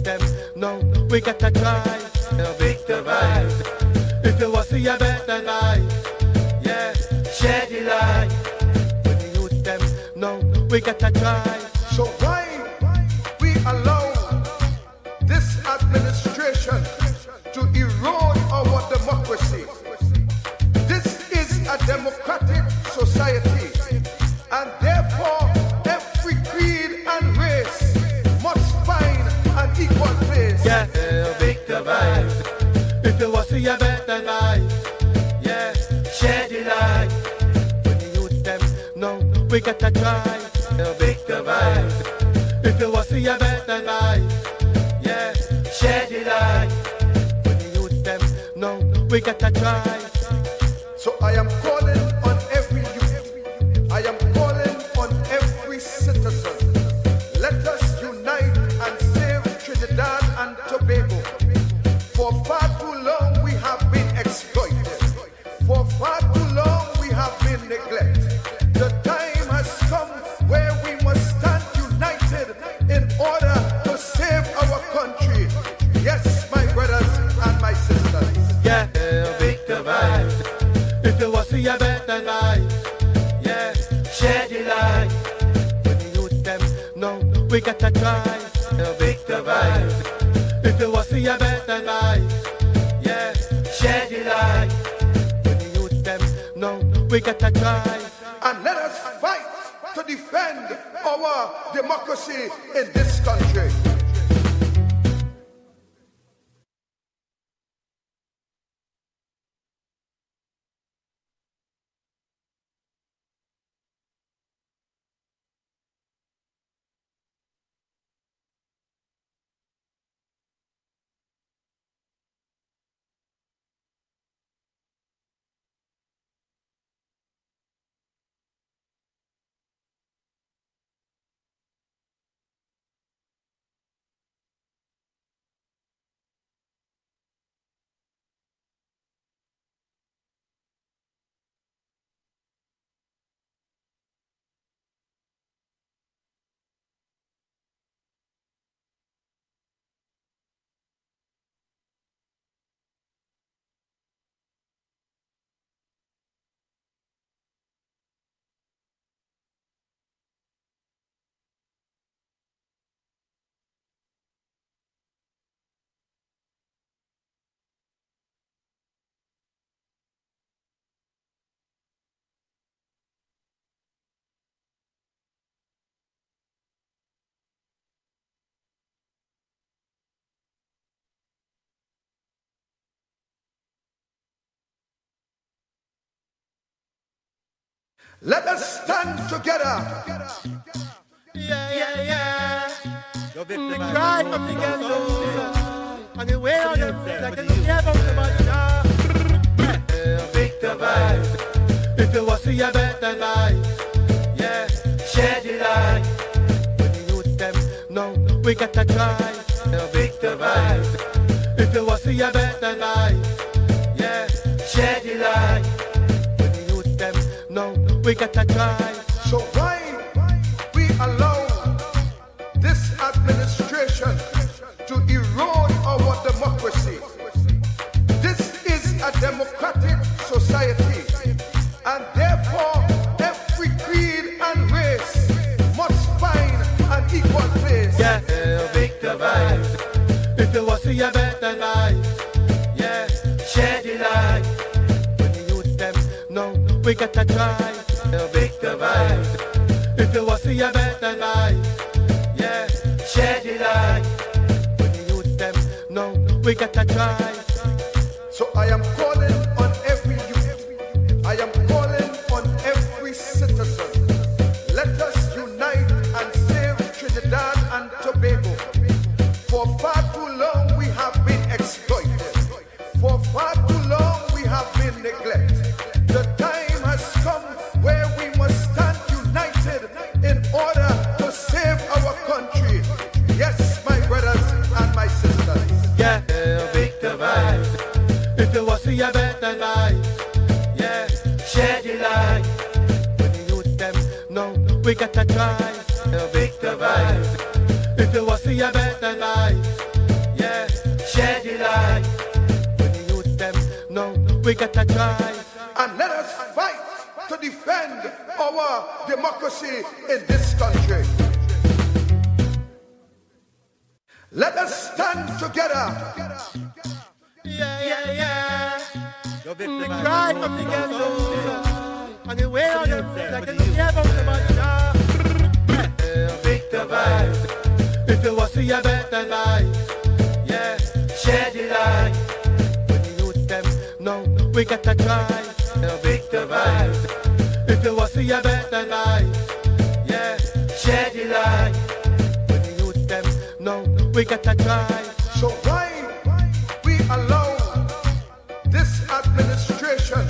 them know we gotta try to victimize. If you want to see a better life, yeah, share the light. When the youth them know we gotta try. So why we allow this administration to erode our democracy? This is a democratic society, and therefore every creed and race must find an equal place. Yeah, victimize. If you want to see a better life, yeah, share the light. When the youth them know we gotta try to victimize. If you want to see a better life, yeah, share the light. When the youth them know we gotta try. So I am calling on every youth, I am calling on every citizen. Let us unite and save Trinidad and Tobago. For far too long we have been exploited. For far too long we have been neglected. The time has come where we must stand united in order to save our country. Yes, my brothers and my sisters. Yeah, victimize. If you want to see a better life, yeah, share the light. When the youth them know we gotta try to victimize. If you want to see a better life, yeah, share the light. When the youth them know we gotta try. And let us fight to defend our democracy in this country. Let us stand together. Yeah. The cry from the ghetto, and the way on them like they don't care about somebody now. Victimize. If you want to see a better life, yeah, share the light. When the youth them know we gotta try to victimize. If you want to see a better life, yeah, share the light. When the youth them know we gotta try. So why we allow this administration to erode our democracy? This is a democratic society, and therefore every creed and race must find an equal place. Yeah, victimize. If you want to see a better life, yeah, share the light. When the youth them know we gotta try to victimize. If you want to see a better life, yeah, share the light. When the youth them know we gotta try. So I am calling on every youth, I am calling on every citizen. Let us unite and save Trinidad and Tobago. For far too long we have been exploited. For far too long we have been neglected. The time has come where we must stand united in order to save our country. Yes, my brothers and my sisters. Yeah, victimize. If you want to see a better life, yeah, share the light. When the youth them know we gotta try to victimize. If you want to see a better life, we gotta try. And let us fight to defend our democracy in this country. Let us stand together. Yeah. We cry from the ghetto. And the way on them like they don't care about somebody now. Victor vibes. If you want to see a better life, yeah, share the light. When the youth them know we gotta try. Victor vibes. If you want to see a better life, yeah, share the light. When the youth them know we gotta try. So why we allow this administration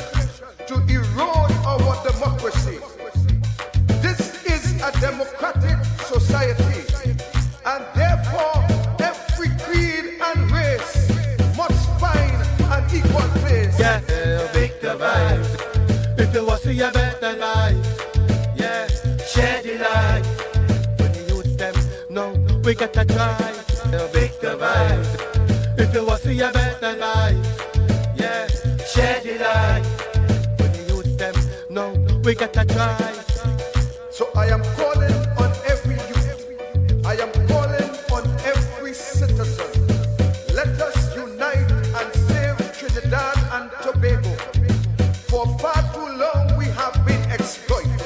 to erode our democracy? This is a democratic society, and therefore every creed and race must find an equal place. Yeah, Victor vibes. If you want to see a better life, yeah, share the light. When the youth them know we gotta try. Victor vibes. If you want to see a better life, yeah, share the light. When the youth them know we gotta try. So I am calling on every youth. I am calling on every citizen. Let us unite and save Trinidad and Tobago. For far too long we have been exploited.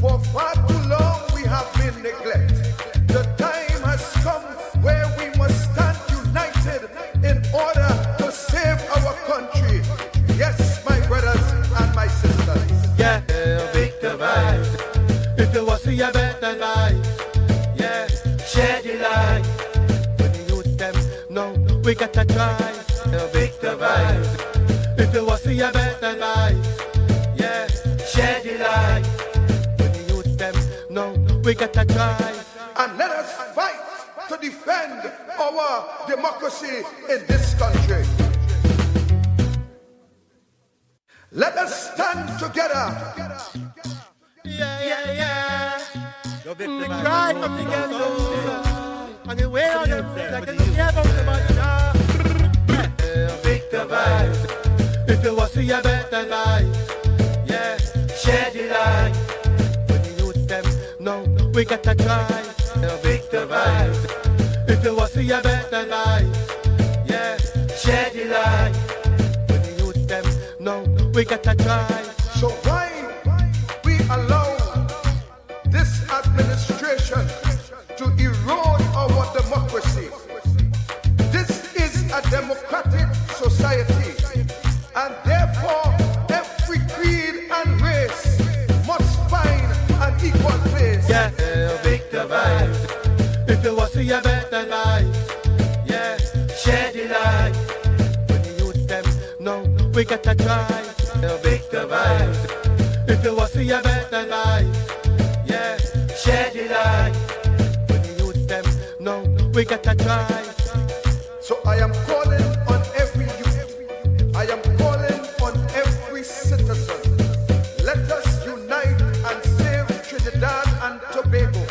For far too long we have been neglected. The time has come where we must stand united in order to save our country. Yes, my brothers and my sisters. Yeah, Victor vibes. If you want to see a better life, yeah, share the light. When the youth them know we gotta try. Victor vibes. If you want to see a better life, yeah, share the light. When the youth them know we gotta try. And let us fight to defend our democracy in this country. Let us stand together. Yeah. We cry from the ghetto. And the way on them like they don't care about somebody now. Victor vibes. If you want to see a better life, yeah, share the light. When the youth them know we gotta try. Victor vibes. If you want to see a better life, yeah, share the light. When the youth them know we gotta try. So why we allow this administration to erode our democracy? This is a democratic society, and therefore every creed and race must find an equal place. Yeah, Victor vibes. If you want to see a better life, yeah, share the light. When the youth them know we gotta try. Victor vibes. If you want to see a better life, yeah, share the light. When the youth them know we gotta try. So I am calling on every youth. I am calling on every citizen. Let us unite and save Trinidad and Tobago.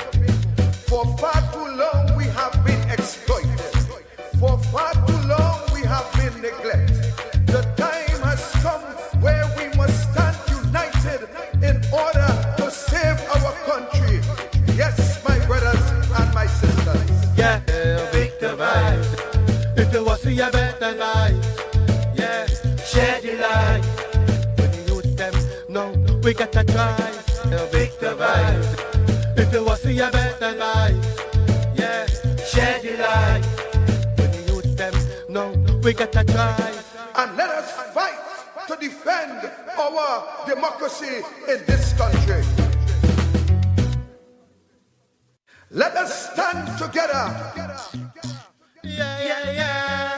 For far too long we have been exploited. For far too long we have been neglected. The time has come where we must stand united in order to save our country. Yes, my brothers and my sisters. Yeah, Victor vibes. If you want to see a better life, yeah, share the light. When the youth them know we gotta try. Victor vibes. If you want to see a better life, yeah, share the light. When the youth them know we gotta try. And let us fight to defend our democracy in this country. Let us stand together. Yeah.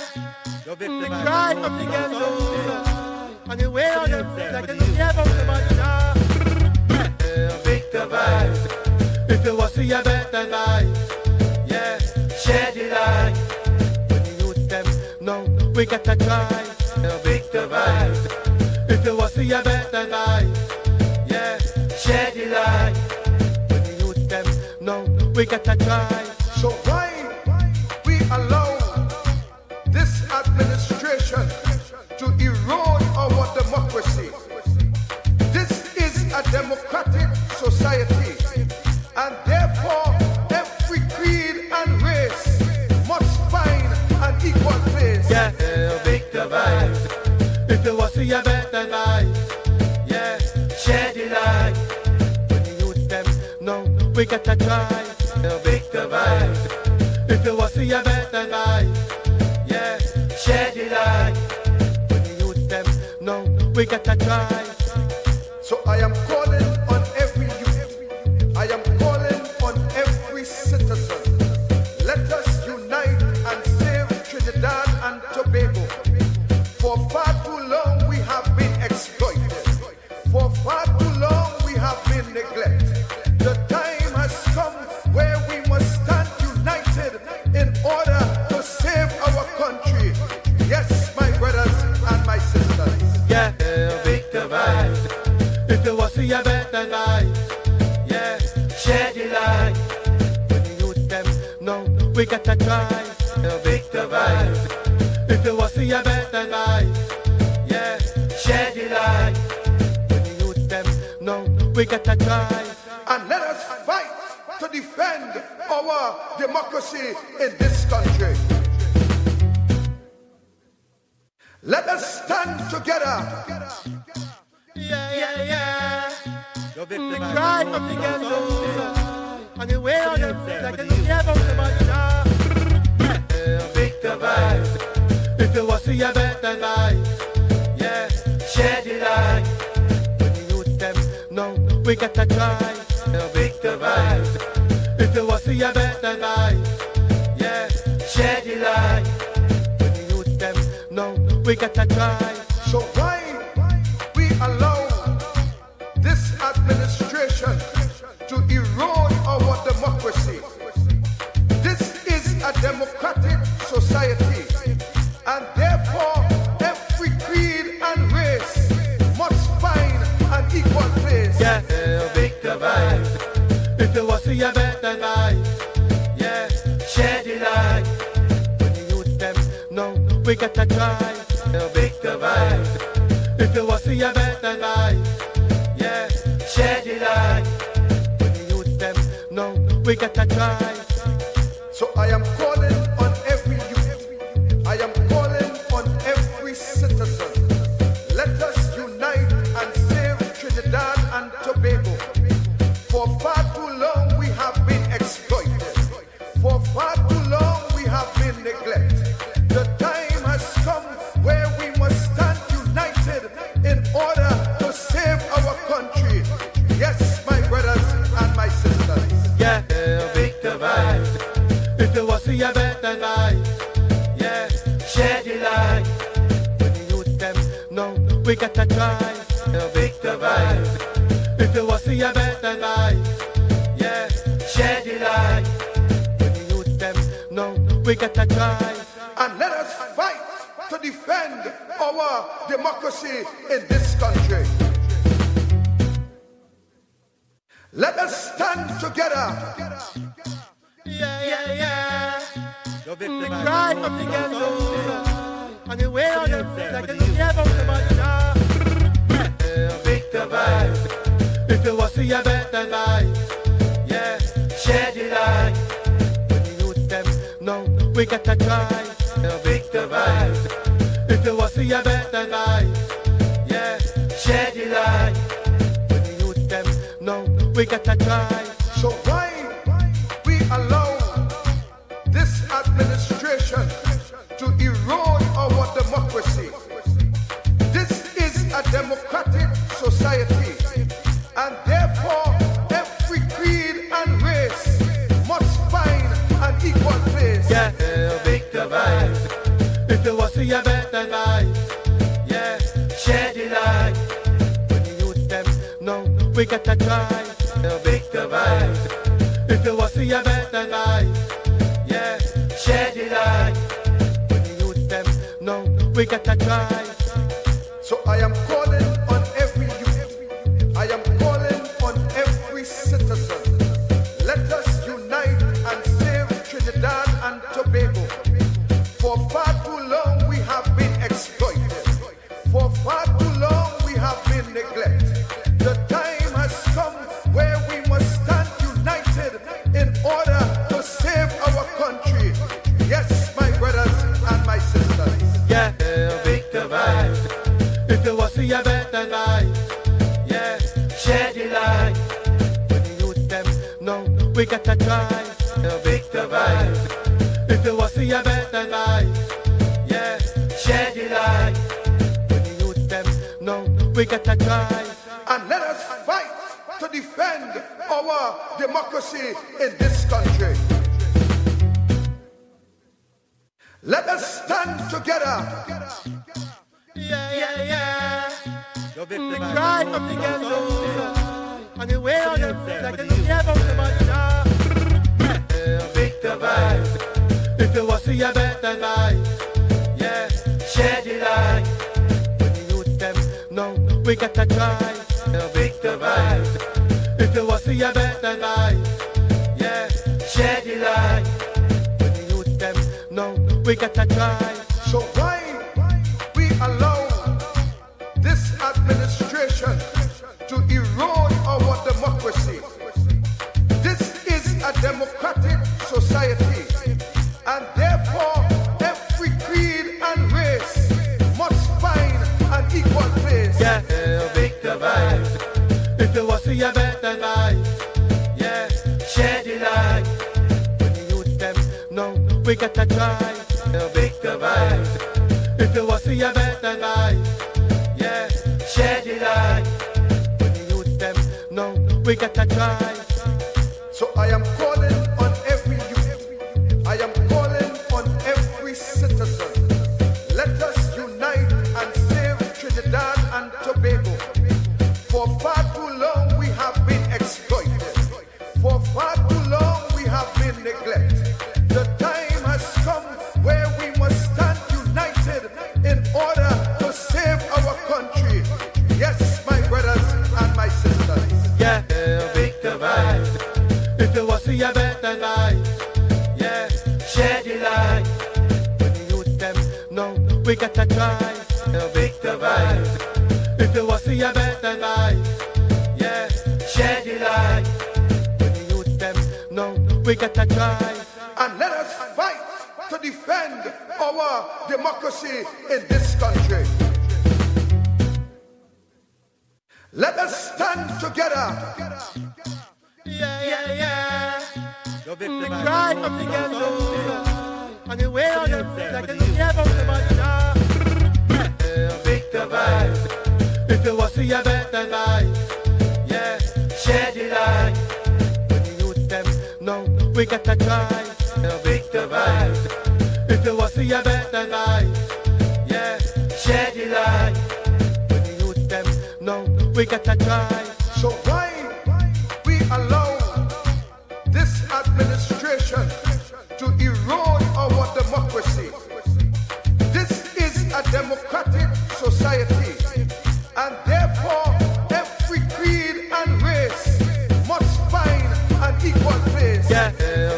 We cry from the ghetto. And the way on them like they don't care about somebody now. Victor vibes. If you want to see a better life, yeah, share the light. When the youth them know we gotta try. Victor vibes. If you want to see a better life, yeah, share the light. When the youth them know we gotta try. So why we allow this administration to erode our Yeah, Victor vibes. If you want to see a better life, yeah, share the light. When the youth them know we gotta try. Victor vibes. If you want to see a better life, yeah, share the light. When the youth them know we gotta try. So I am calling on every youth. I am calling on every citizen. Let us unite and save Trinidad and Tobago. For far too long we have been exploited. For far too long we have been neglected. The time has come where we must stand united in order to save our country. Yes, my brothers and my sisters. Yeah, Victor vibes. If you want to see a better life, yeah, share the light. When the youth them know we gotta try. Victor vibes. If you want to see a better life, yeah, share the light. When the youth them know we gotta try. And let us fight to defend our democracy in this country. Let us stand together. Yeah. We cry from the ghetto. And the way on them like they don't care about somebody now. Victor vibes. If you want to see a better life, yeah, share the light. When the youth them know we gotta try. Victor vibes. If you want to see a better life, yeah, share the light. When the youth them know we gotta try. So why we allow this administration to erode our democracy? This is a democratic society, and therefore every creed and race must find an equal place. Yeah, Victor vibes. If you want to see a better life, yeah, share the light. When the youth them know we gotta try. Victor vibes. If you want to see a better life, yeah, share the light. When the youth them know we gotta try. So I am calling on every youth. I am calling on every citizen. Let us unite and save Trinidad and Tobago. For far too long we have been exploited. For far too long we have been neglected. The time has come where we must stand united in order to save our country. Yes, my brothers and my sisters. Yeah, Victor vibes. If you want to see a better life, yeah, share the light. When the youth them know we gotta try. Victor vibes. If you want to see a better life, yeah, share the light. When the youth them know we gotta try. And let us fight to defend our democracy in this country. Let us stand together. Yeah. We cry from the ghetto. And the way on them like they don't care about somebody now. Victor vibes. If you want to see a better life, yeah, share the light. When the youth them know we gotta try. Victor vibes. If you want to see a better life, yeah, share the light. When the youth them know we gotta try. So why we allow this administration to erode our democracy? This is a democratic society, and therefore every creed and race must find an equal place. Yeah, Victor vibes. If you want to see a better life, yeah, share the light. When the youth them know we gotta try. Victor vibes. If you want to see a better life, yeah, share the light. When the youth them know we gotta try. So I am calling on every youth. I am calling on every citizen. Let us unite and save Trinidad and Tobago. For far too long we have been exploited. For far too long we have been neglected. The time has come where we must stand united in order to save our country. Yes, my brothers and my sisters. we gotta try to victimize. If you want to see a better life, yeah, share the light. When the youth them know, we gotta try. And let us fight to defend our democracy in this country. Let us stand together. Yeah. We cry from the ghetto. And the way on them, like they don't care about somebody now. Victimize. If you want to see a better life, yeah, share the light. When the youth them know, we gotta try to victimize. If you want to see a better life, yeah, share the light. When the youth them know, we gotta try. So why we allow this administration to erode our democracy? This is a democratic society, and therefore every creed and race must find an equal place. Yeah, victimize. If you want to see a better life, yeah, share the light. When the youth them know, we gotta try to victimize. If you want to see a better life, yeah, share the light. When the youth them know, we gotta try. So I am calling on every youth, I am calling on every citizen. Let us unite and save Trinidad and Tobago. For far too long we have been exploited. For far too long we have been neglected. The time has come where we must stand united in order to save our country. Yes, my brothers and my sisters. Yeah, victimize. If you want to see a better life, yeah, share the light. When the youth them know, we gotta try to victimize. If you want to see a better life, yeah, share the light. When the youth them know, we gotta try. And let us fight to defend our democracy in this country. Let us stand together. Yeah. We cry from the ghetto. And the way on them, like they don't care about somebody now. Victimize. If you want to see a better life, yeah, share the light. When the youth them know, we gotta try to victimize. If you want to see a better life, yeah, share the light. When the youth them know, we gotta try. So why we allow this administration to erode our democracy? This is a democratic society, and therefore every creed and race must find an equal place. Yeah,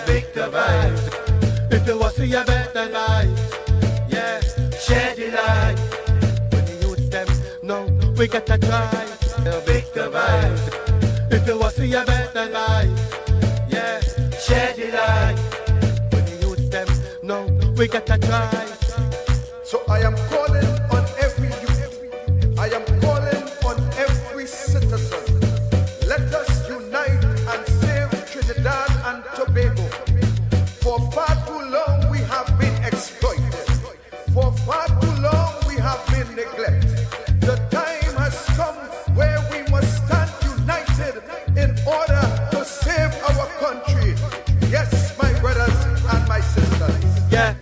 victimize. If you want to see a better life, yeah, share the light. When the youth them know, we gotta try to victimize. If you want to see a better life, yeah, share the light. When the youth them know, we gotta try. So I am calling on every youth, I am calling on every citizen. Let us unite and save Trinidad and Tobago. For far too long we have been exploited. For far too long we have been neglected. The time has come where we must stand united in order to save our country. Yes, my brothers and my sisters. Yeah,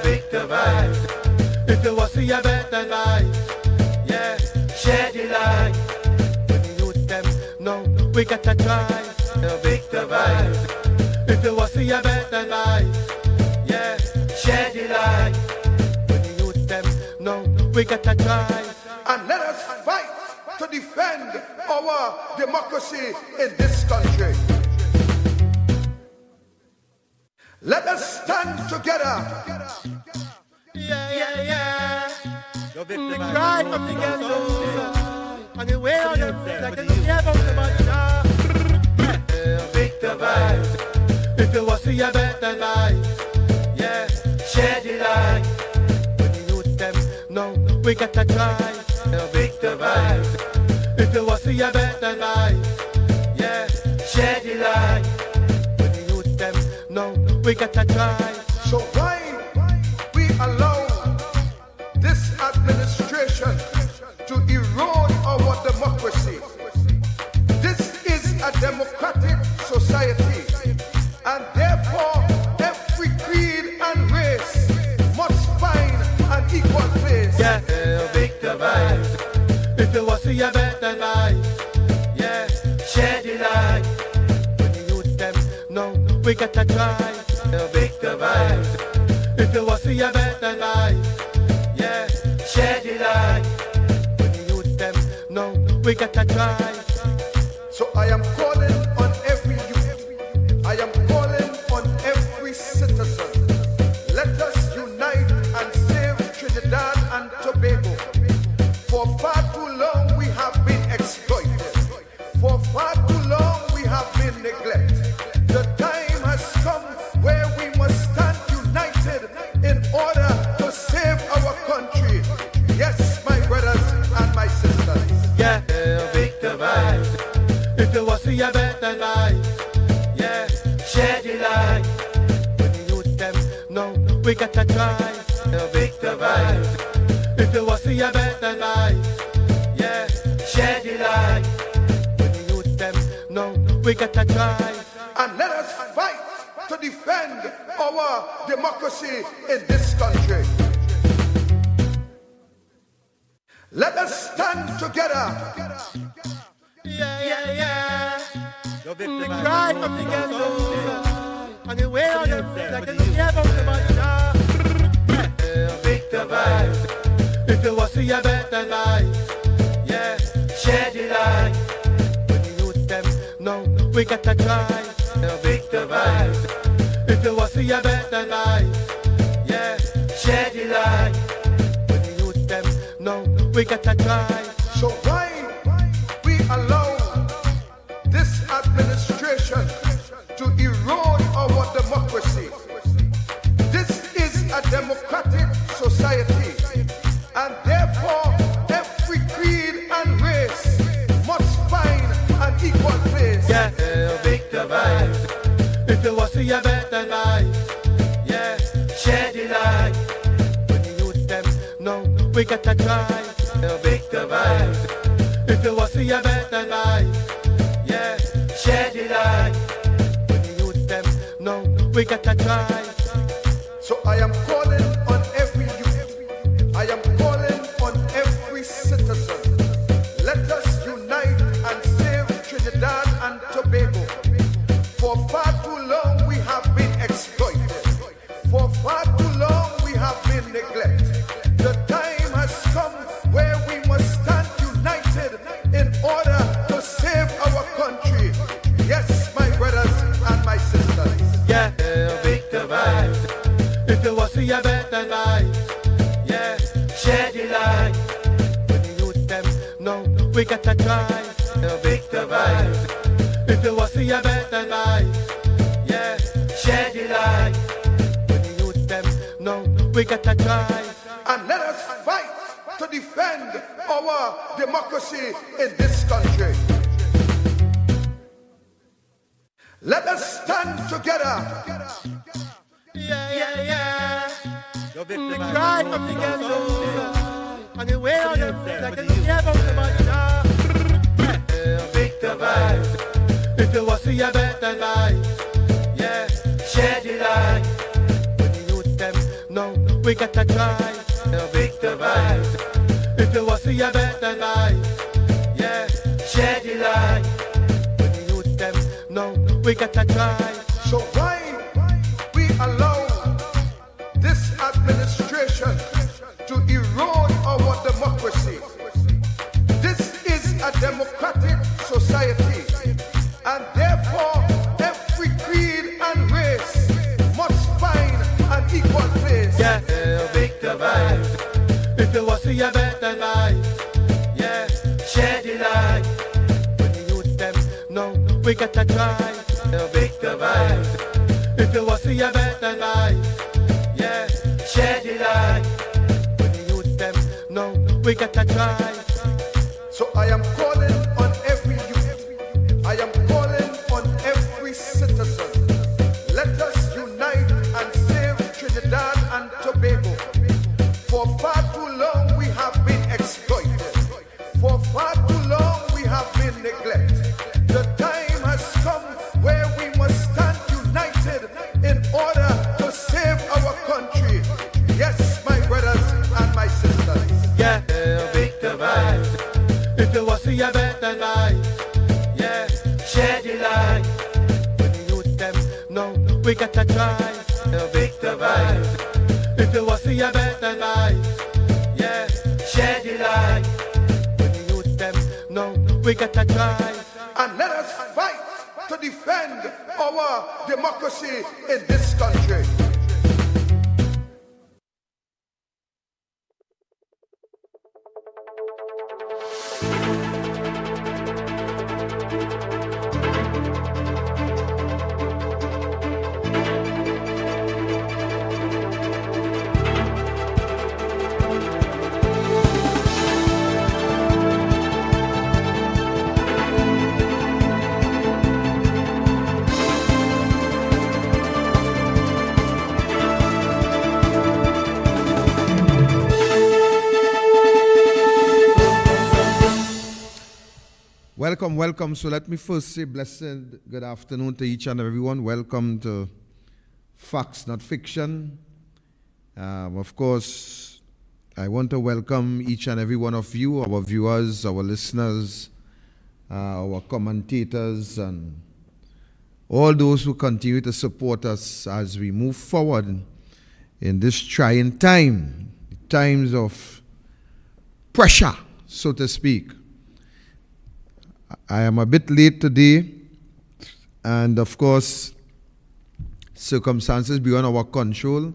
victimize. If you want to see a better life, yeah, share the light. When the youth them know, we gotta try to victimize. If you want to see a better life, yeah, share the light. When the youth them know, we gotta try. And let us fight to defend our democracy in this country. Let us stand together. Yeah. We cry from the ghetto. And the way on them, like they don't care about somebody now. Victimize. If you want to see a better life, yeah, share the light. When the youth them know, we gotta try to victimize. If you want to see a better life, yeah, share the light. When we gotta try. So why we allow this administration to erode our democracy? This is a democratic society, and therefore every creed and race must find an equal place. Yeah, Victor vibes. If you want to see a better life, yeah, share the light. When the youth them know we gotta try. Victor vibes. If you want to see a better life, yeah, share the light. When the youth them know we gotta try. So I am calling on every youth, I am calling on every citizen. Let us unite and save Trinidad and Tobago. For far too long we have been exploited. For far too long we have been neglected. The time has come where we must stand united in order to save our country. Yes, my brothers and my sisters. Yeah, Victor vibes. If you want to see a better life, yeah, share the light. When the youth them know we gotta try. Victor vibes. If you want to see a better life, yeah, share the light. When the youth them know we gotta try. And let us fight to defend our democracy in this country. Let us stand together. Yeah. We cry from the ghetto, and the way on them like they don't care about somebody now. Victor vibes. If you want to see a better life, yeah, share the light. When the youth them know we gotta try. Victor vibes. If you want to see a better life, yeah, share the light. When the youth them know we gotta try. So why we allow this administration to erode our democracy? This is a democratic society, and therefore every creed and race must find an equal place. Yeah, Victor vibes. If you want to see a better life, yeah, share the light. When the youth them know we gotta try. Victor vibes. If you want to see a better life, yeah, share the light. When the youth them know we gotta try. So I am calling on every youth, I am calling on every citizen. Let us unite and save Trinidad and Tobago. For far too long we have been exploited. For far too long we have been neglected. The time has come where we must stand united in order to save our country. Yes, my brothers and my sisters. Yeah, Victor vibes. If you want to see a better life, yeah, share the light. When the youth them know we gotta try. Victor vibes. If you want to see a better life, yeah, share the light. When the youth them know we gotta try. And let us fight to defend our democracy in this country. Let us stand together. Yeah. We cry from the ghetto, and the way on them like they don't care about somebody now. Victor vibes. If you want to see a better life, yeah, share the light. When the youth them know we gotta try. Victor vibes. If you want to see a better life, yeah, share the light. When the youth them know we gotta try. So why we allow this administration to erode our democracy? This is a democratic society, and therefore every creed and race must find an equal place. Yeah, Victor vibes. If you want to see a better life, yeah, share the light. When the youth them know we gotta try. Victor vibes. If you want to see a better life, yeah, share the light. When the youth them know we gotta try. So I am calling on every youth, I am calling on every citizen. Let us unite gotta try. Victor vibes. If you want to see a better vibes, yeah, share the light. When the youth them, no, we gotta try. And let us fight to defend our democracy in this country. Welcome. So let me first say blessed good afternoon to each and everyone. Welcome to Facts Not Fiction. Of course, I want to welcome each and every one of you, our viewers, our listeners, our commentators, and all those who continue to support us as we move forward in this trying time, times of pressure, so to speak. I am a bit late today, and of course, circumstances beyond our control.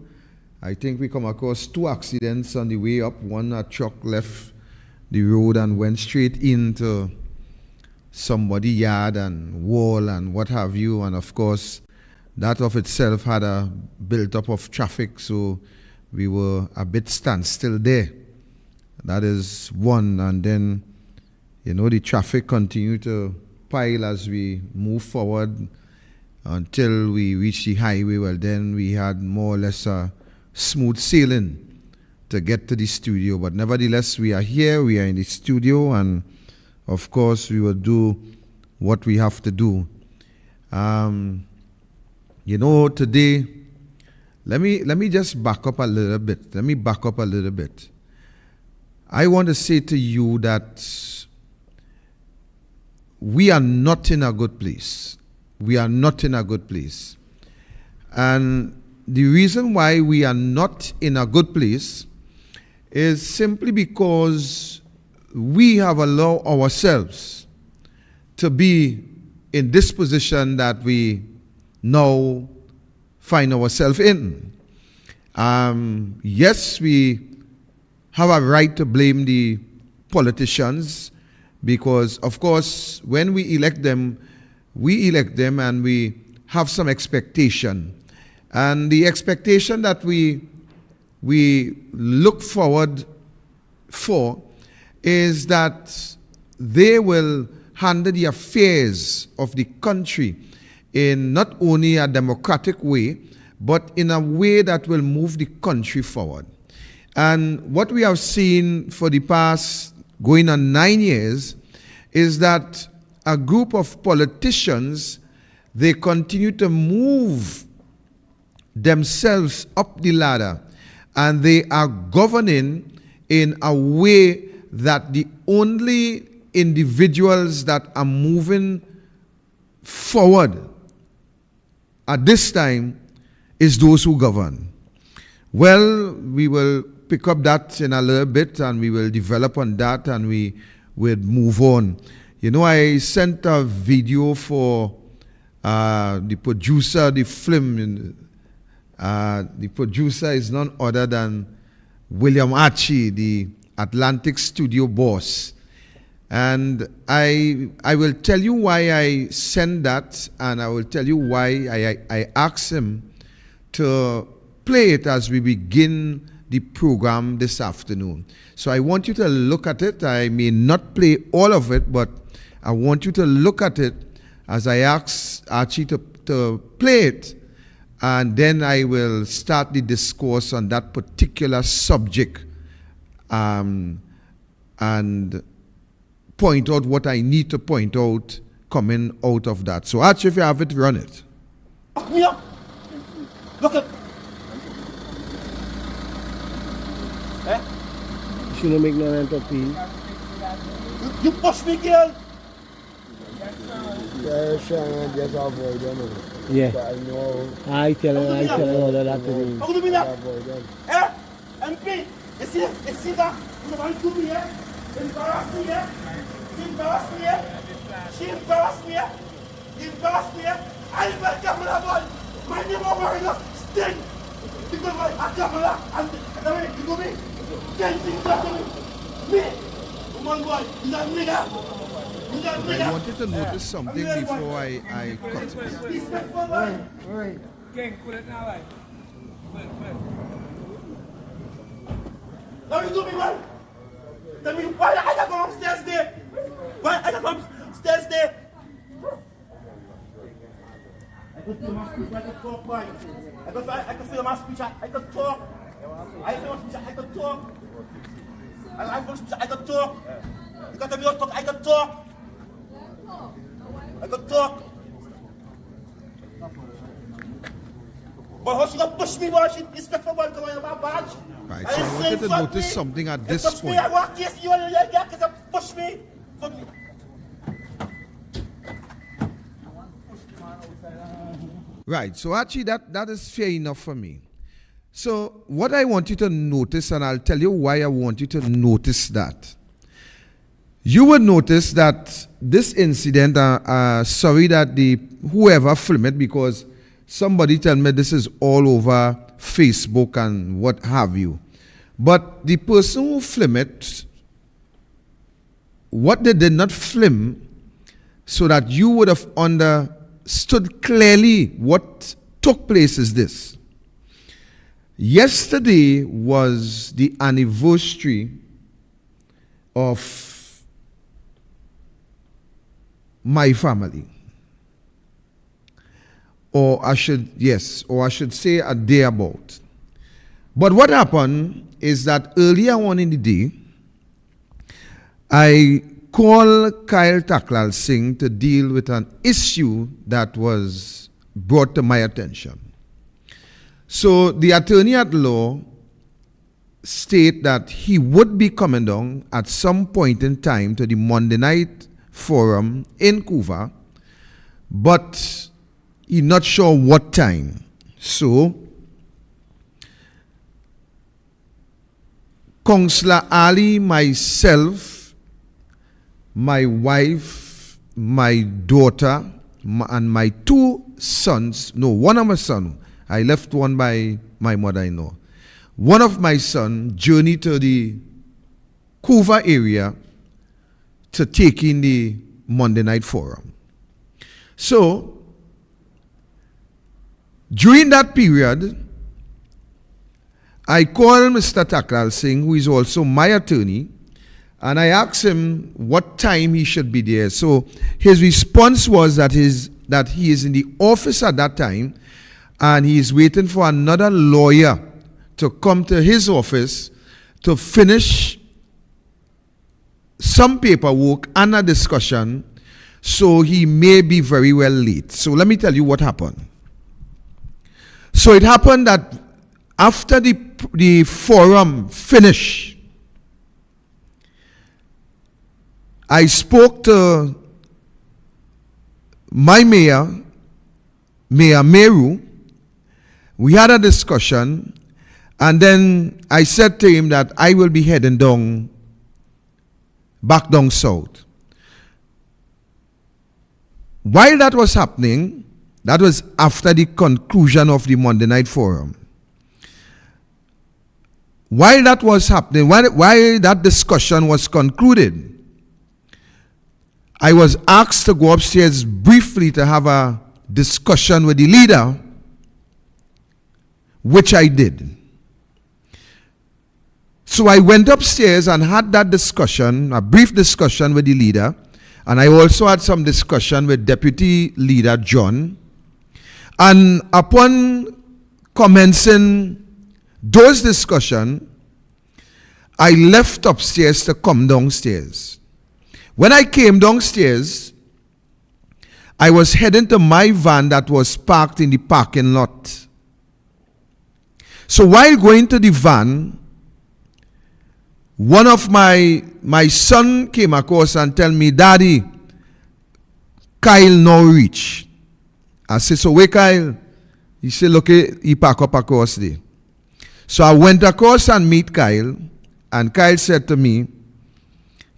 I think we come across 2 accidents on the way up. One, a truck left the road and went straight into somebody's yard and wall and what have you. And of course, that of itself had a build-up of traffic, so we were a bit standstill there. That is one. And then, the traffic continued to pile as we move forward until we reached the highway. Well, then we had more or less a smooth sailing to get to the studio. But nevertheless, we are here, we are in the studio, and of course, we will do what we have to do. Today, let me just back up a little bit. I want to say to you that we are not in a good place. And the reason why we are not in a good place is simply because we have allowed ourselves to be in this position that we now find ourselves in. Yes, we have a right to blame the politicians, because, of course, when we elect them and we have some expectation. And the expectation that we look forward for is that they will handle the affairs of the country in not only a democratic way, but in a way that will move the country forward. And what we have seen for the past going on 9 years is that a group of politicians, they continue to move themselves up the ladder, and they are governing in a way that the only individuals that are moving forward at this time is those who govern. Well, we will pick up that in a little bit, and we will develop on that, and we will move on. I sent a video for the producer of the film. The producer is none other than William Archie, the Atlantic studio boss. And I will tell you why I sent that, and I will tell you why I asked him to play it as we begin the program this afternoon. So I want you to look at it. I may not play all of it, but I want you to look at it as I ask Archie to play it, and then I will start the discourse on that particular subject and point out what I need to point out coming out of that. So Archie, if you have it, run it. Lock me up! Look at... Shouldn't make no appeal. You push me, girl! Yeah, sure, just avoid them. Yeah. But I know I tell her all that to me. How do you mean that? avoid them. Eh? MP, you see that? You want to be here? Embarrass me here? She embarrass me here? She embarrass me here? Embarrass me here? I invite Kamala boy. My name over here, sting. Because I Kamala and the way you do me. Can't think that to me. Me? Woman boy, he's a nigga. He's a I nigga. wanted to notice something before I cut it. Respectful boy. Right. Now you do me, man. Tell me why I got come upstairs there? Why I got come upstairs there? I could feel my speech, I could talk, boy. I could feel my speech, I could talk. I feel my speech, I could talk. I feel my speech, I could talk. You got to be talk, I could talk. I could talk. But how she gonna push me, boy? She respectful, boy, come on, my badge. Right, so I wanted to notice something at this Push me, point. I walk yes, you and your guy can push me. Fuck me. Right, so actually that is fair enough for me. So what I want you to notice, and I'll tell you why I want you to notice that. You would notice that this incident, sorry that whoever filmed it, because somebody tell me this is all over Facebook and what have you. But the person who filmed it, what they did not film, so that you would have understood clearly what took place is this. Yesterday was the anniversary of my family. Or I should say a day about. But what happened is that earlier on in the day, I called Kyle Taklal Singh to deal with an issue that was brought to my attention. So the attorney at law state that he would be coming down at some point in time to the Monday night forum in Couva, but he's not sure what time. So Councillor Ali, myself, my wife, my daughter, and my two sons, no, one of my sons, I left one by my mother-in-law. One of my sons journeyed to the Couva area to take in the Monday night forum. So, during that period, I called Mr. Taklal Singh, who is also my attorney, and I asked him what time he should be there. So his response was that he is in the office at that time, and he is waiting for another lawyer to come to his office to finish some paperwork and a discussion, so he may be very well late. So let me tell you what happened. So it happened that after the forum finished, I spoke to my mayor, Mayor Meru. We had a discussion, and then I said to him that I will be heading back down south. While that was happening, that was after the conclusion of the Monday night forum. While that was happening, while that discussion was concluded, I was asked to go upstairs briefly to have a discussion with the leader, which I did. So I went upstairs and had that discussion, a brief discussion with the leader, and I also had some discussion with Deputy Leader John. And upon commencing those discussions, I left upstairs to come downstairs. When I came downstairs, I was heading to my van that was parked in the parking lot. So while going to the van, one of my son came across and told me, "Daddy, Kyle now reach. I said, so where Kyle? He said, look, he pack up across there. So I went across and meet Kyle, and Kyle said to me,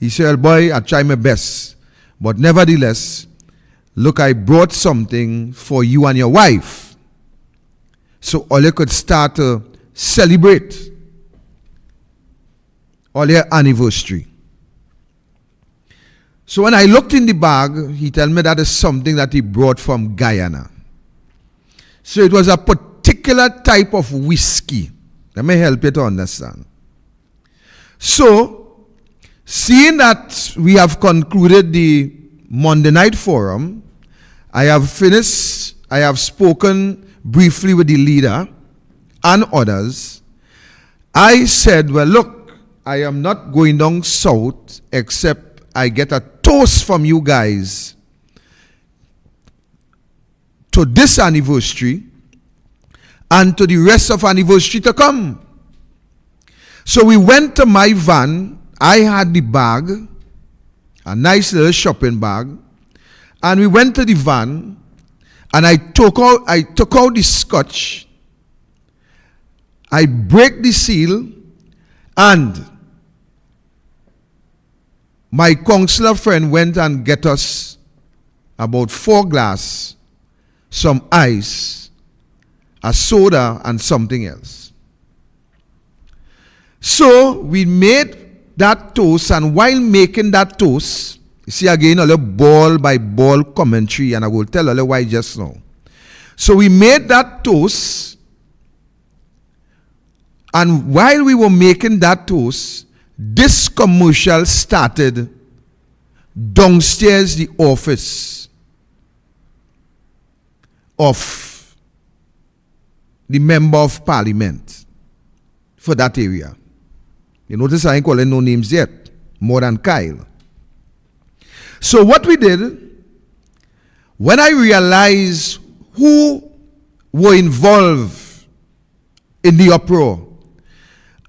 he said, well, boy, I try my best, but nevertheless, look, I brought something for you and your wife. So all you could start to celebrate all your anniversary. So when I looked in the bag, he told me that is something that he brought from Guyana. So it was a particular type of whiskey. Let me help you to understand. So, seeing that we have concluded the Monday night forum, I have spoken briefly with the leader and others. I said, well, look, I am not going down south except I get a toast from you guys to this anniversary and to the rest of anniversary to come. So we went to my van. I had the bag, a nice little shopping bag, and we went to the van, and I took out the scotch, I break the seal, and my counselor friend went and get us about 4 glasses, some ice, a soda, and something else. So we made that toast, and while making that toast, you see again a little ball by ball commentary, and I will tell you why just now. So we made that toast, and while we were making that toast, this commercial started downstairs the office of the member of parliament for that area. You notice I ain't calling no names yet, more than Kyle. So what we did, when I realized who were involved in the uproar,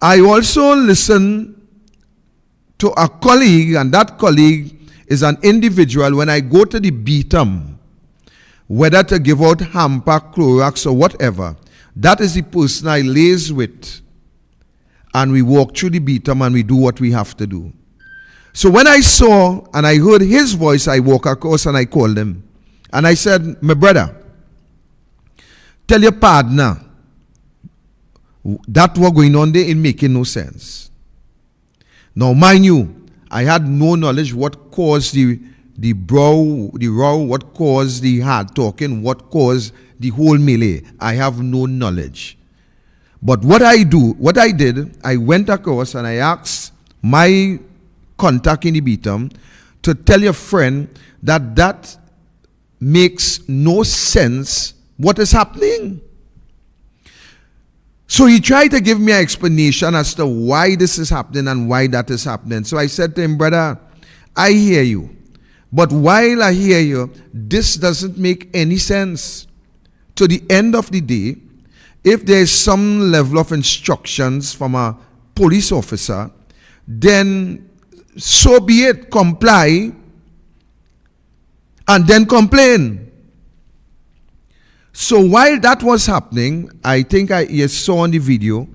I also listened to a colleague, and that colleague is an individual. When I go to the Beatum, whether to give out hamper, Clorox, or whatever, that is the person I liaise with, and we walk through the Beatum and we do what we have to do. So when I saw and I heard his voice, I walk across and I called him. And I said, my brother, tell your partner that what going on there ain't making no sense. Now, mind you, I had no knowledge what caused the row, what caused the hard talking, what caused the whole melee. I have no knowledge. But what I did, I went across and I asked my contact in the Beatum to tell your friend that makes no sense what is happening. So he tried to give me an explanation as to why this is happening and why that is happening. So I said to him, brother, I hear you. But while I hear you, this doesn't make any sense. To the end of the day, if there is some level of instructions from a police officer, then so be it, comply, and then complain. So while that was happening, I think you saw on the video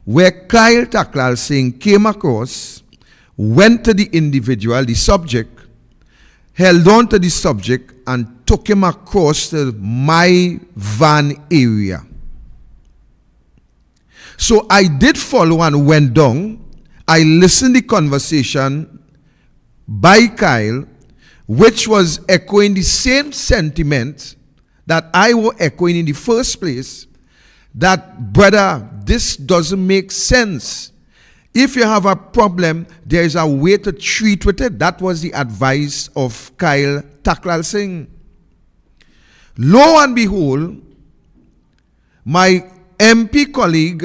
where Kyle Taklal Singh came across, went to the individual, the subject, held on to the subject, and took him across to my van area. So I did follow and went down. I listened to the conversation by Kyle, which was echoing the same sentiment that I was echoing in the first place, that, brother, this doesn't make sense. If you have a problem, there is a way to treat with it. That was the advice of Kyle Taklal Singh. Lo and behold, my MP colleague,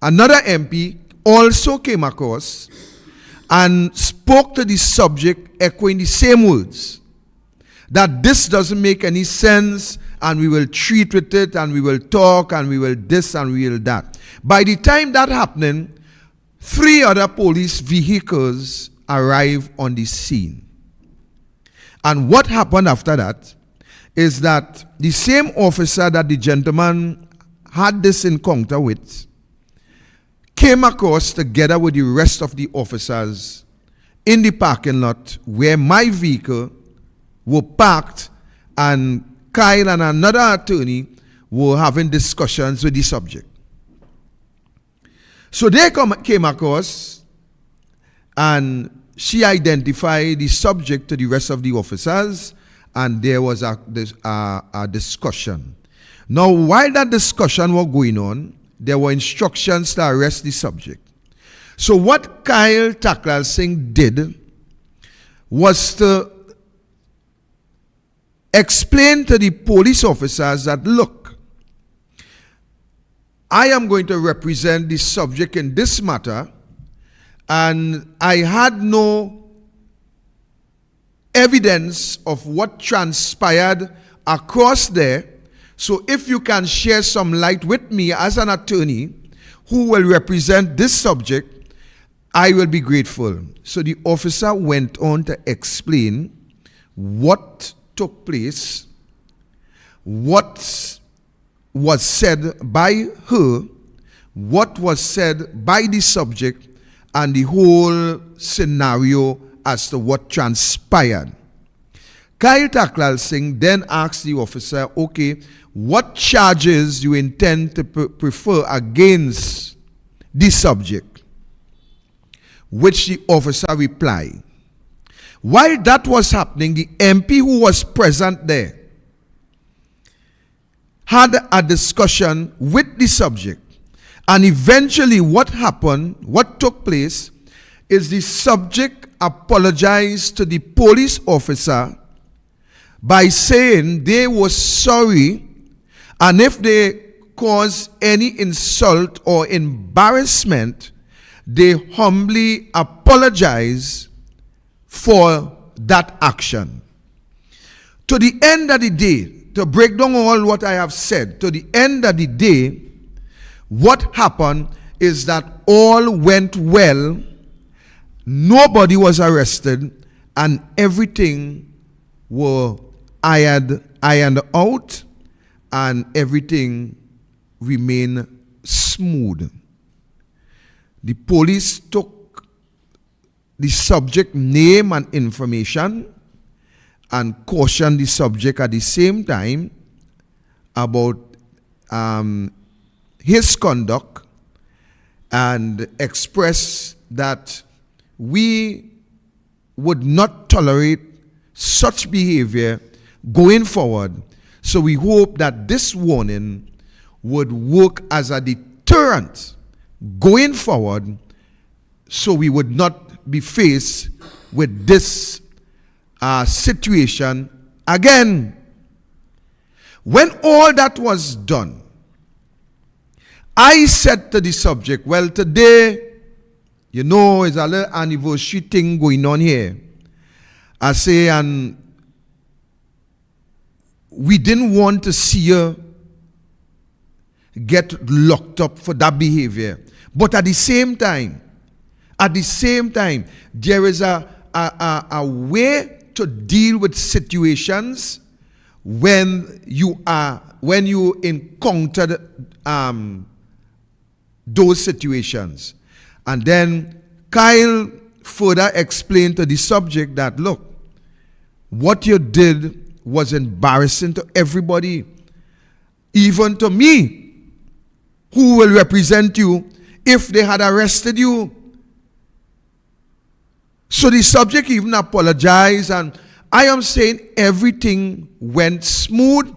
another MP, also came across and spoke to the subject, echoing the same words, that this doesn't make any sense, and we will treat with it, and we will talk, and we will this, and we will that. By the time that happening, 3 other police vehicles arrived on the scene. And what happened after that is that the same officer that the gentleman had this encounter with came across together with the rest of the officers in the parking lot where my vehicle were parked, and Kyle and another attorney were having discussions with the subject. So they came across, and she identified the subject to the rest of the officers, and there was a discussion. Now, while that discussion was going on, there were instructions to arrest the subject. So what Kyle Taklal Singh did was to explain to the police officers that, look, I am going to represent the subject in this matter, and I had no evidence of what transpired across there. So if you can share some light with me as an attorney who will represent this subject, I will be grateful. So the officer went on to explain what took place, what was said by her, what was said by the subject, and the whole scenario as to what transpired. Kyle Taklal Singh then asked the officer, okay, what charges you intend to prefer against the subject? Which the officer replied. While that was happening, the MP who was present there had a discussion with the subject. And eventually what happened, what took place, is the subject apologized to the police officer by saying they were sorry, and if they caused any insult or embarrassment, they humbly apologize for that action. To the end of the day, to break down all what I have said, to the end of the day, what happened is that all went well, nobody was arrested, and everything were ironed out, and everything remained smooth. The police took the subject name and information and cautioned the subject at the same time about his conduct, and expressed that we would not tolerate such behavior going forward. So we hope that this warning would work as a deterrent going forward, so we would not be faced with this situation again. When all that was done, I said to the subject, well, today, you know, is a little anniversary thing going on here. I say, and we didn't want to see you get locked up for that behavior. But at the same time, there is a way to deal with situations when you encountered those situations. And then Kyle further explained to the subject that, look, what you did was embarrassing to everybody, even to me, who will represent you if they had arrested you. So the subject even apologized, and I am saying everything went smooth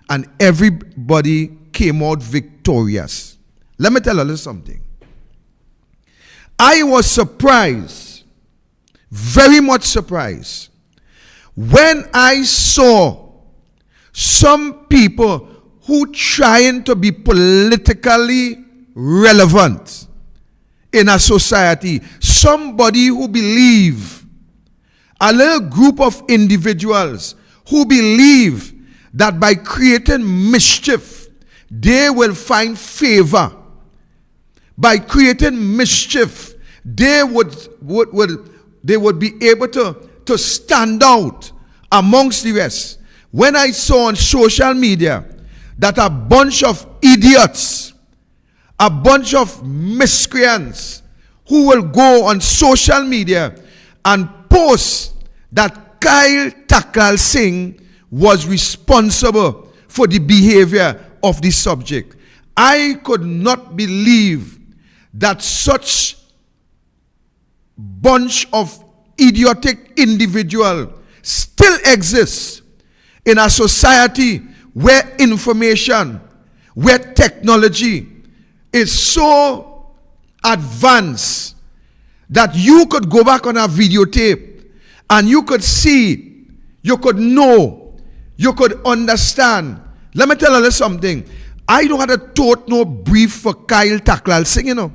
and everybody came out victorious. Let me tell you something. I was surprised, very much surprised, when I saw some people who trying to be politically relevant in a society, somebody who believe, a little group of individuals who believe that by creating mischief, they will find favor. By creating mischief, they would be able to stand out amongst the rest, when I saw on social media that a bunch of idiots, a bunch of miscreants who will go on social media and post that Kyle Takral Singh was responsible for the behavior of the subject. I could not believe that such bunch of idiotic individual still exists in a society where information, where technology is so advanced that you could go back on a videotape and you could see, you could know, you could understand. Let me tell you something. I don't have a tote no brief for Kyle Takral Singh, you know.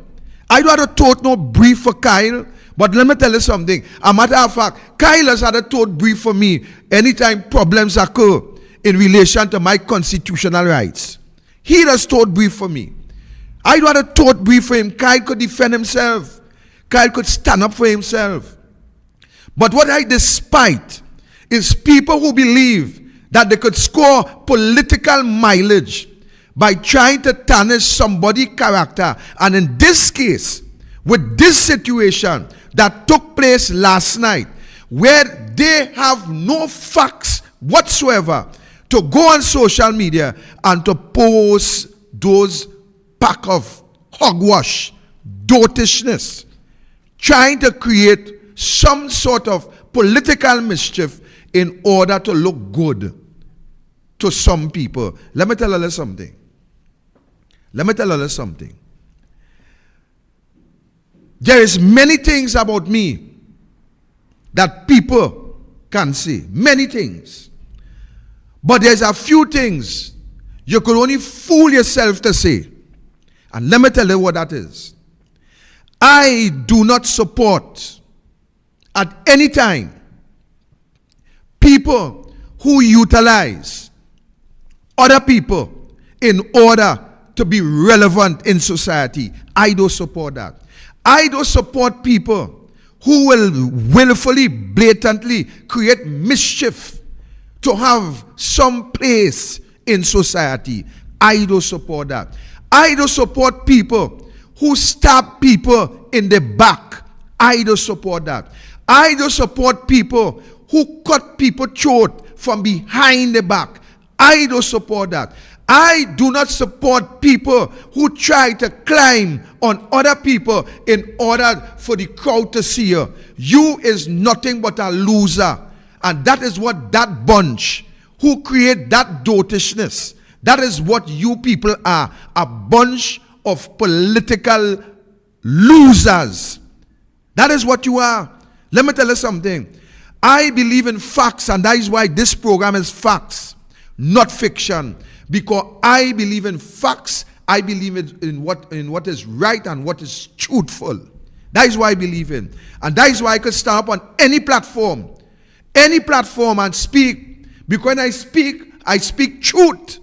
I don't have a tote no brief for Kyle, but let me tell you something. A matter of fact, Kyle has had a tote brief for me anytime problems occur in relation to my constitutional rights. He does tote brief for me. I don't have a tote brief for him. Kyle could defend himself. Kyle could stand up for himself. But what I despite is people who believe that they could score political mileage by trying to tarnish somebody's character. And in this case, with this situation that took place last night, where they have no facts whatsoever to go on social media and to post those pack of hogwash, dotishness, trying to create some sort of political mischief in order to look good to some people. Let me tell you something. Let me tell you something. There is many things about me that people can say. Many things. But there's a few things you could only fool yourself to say. And let me tell you what that is. I do not support at any time people who utilize other people in order to be relevant in society. I don't support that. I don't support people who will willfully, blatantly create mischief to have some place in society. I don't support that. I don't support people who stab people in the back. I don't support that. I don't support people who cut people's throat from behind the back. I don't support that. I do not support people who try to climb on other people in order for the crowd to see you. You is nothing but a loser. And that is what that bunch who create that dotishness, that is what you people are. A bunch of political losers. That is what you are. Let me tell you something. I believe in facts, and that is why this program is facts, not fiction. Because I believe in facts, I believe in what is right and what is truthful. That is why I believe in. And that is why I could stand up on any platform and speak. Because when I speak truth.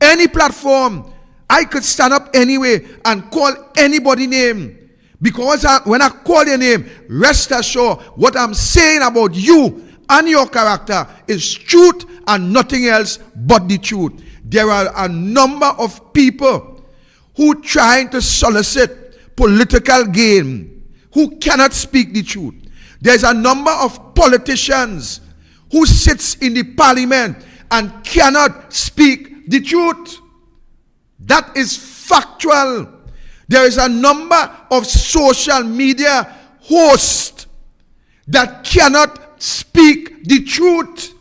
Any platform, I could stand up anyway and call anybody name. Because when I call your name, rest assured, what I'm saying about you and your character is truth and nothing else but the truth. There are a number of people who trying to solicit political gain, who cannot speak the truth. There's a number of politicians who sits in the parliament and cannot speak the truth. That is factual. There is a number of social media hosts that cannot speak the truth.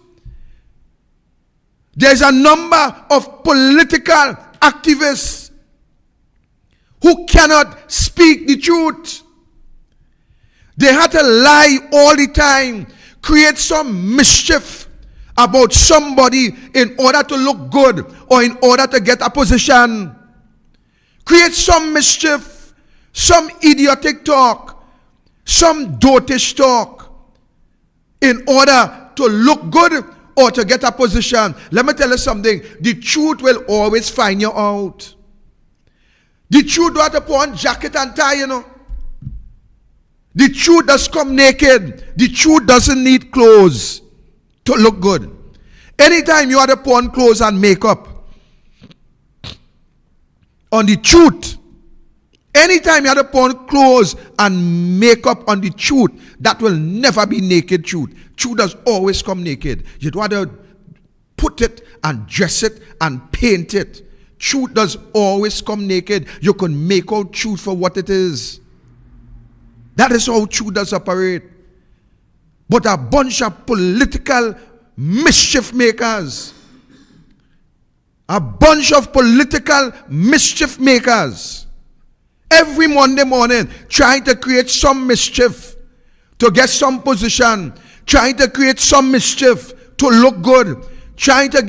There's a number of political activists who cannot speak the truth. They had to lie all the time, create some mischief about somebody in order to look good or in order to get a position. Create some mischief, some idiotic talk, some dotish talk in order to look good or to get a position. Let me tell you something. The truth will always find you out. The truth don't have to put on jacket and tie, you know. The truth does come naked. The truth doesn't need clothes to look good. Anytime you had to put on clothes and makeup, on the truth, anytime you had to put on clothes and makeup on the truth, that will never be naked truth. Truth does always come naked. You'd rather put it and dress it and paint it. Truth does always come naked. You can make out truth for what it is. That is how truth does operate. But a bunch of political mischief makers, a bunch of political mischief makers, every Monday morning trying to create some mischief to get some position, trying to create some mischief to look good, trying to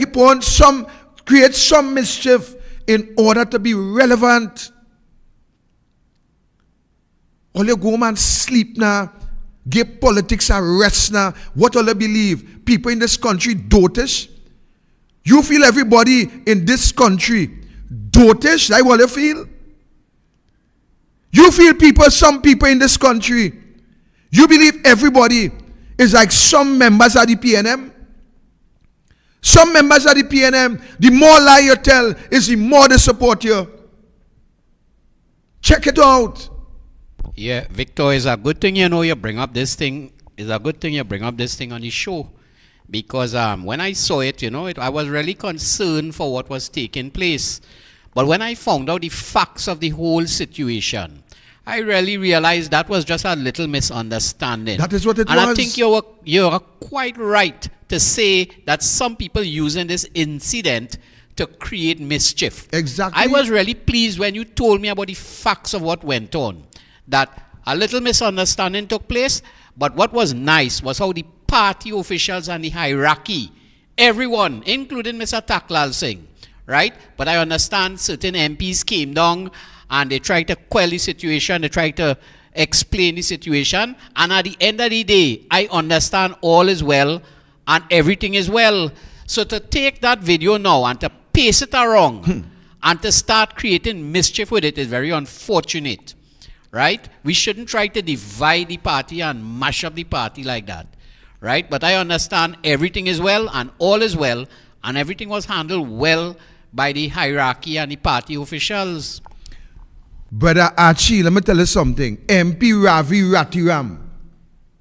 create some mischief in order to be relevant. All you go home and sleep now, give politics a rest now. What all you believe? People in this country dotish? You feel everybody in this country dotish? That's what you feel? You feel some people in this country, you believe everybody is like some members of the PNM? Some members of the PNM, the more lie you tell, is the more they support you. Check it out. Yeah, Victor, it's a good thing you bring up this thing. It's a good thing you bring up this thing on the show. Because when I saw it, I was really concerned for what was taking place. But when I found out the facts of the whole situation, I really realized that was just a little misunderstanding. That is what it was. And I think you're quite right to say that some people using this incident to create mischief. Exactly. I was really pleased when you told me about the facts of what went on. That a little misunderstanding took place, but what was nice was how the party officials and the hierarchy, everyone, including Mr. Taklal Singh, right? But I understand certain MPs came down and they tried to quell the situation, they tried to explain the situation, and at the end of the day, I understand all is well and everything is well. So to take that video now and to paste it around and to start creating mischief with it is very unfortunate, right? We shouldn't try to divide the party and mash up the party like that, right? But I understand everything is well and all is well and everything was handled well by the hierarchy and the party officials. Brother Archie, let me tell you something. MP Ravi Ratiram,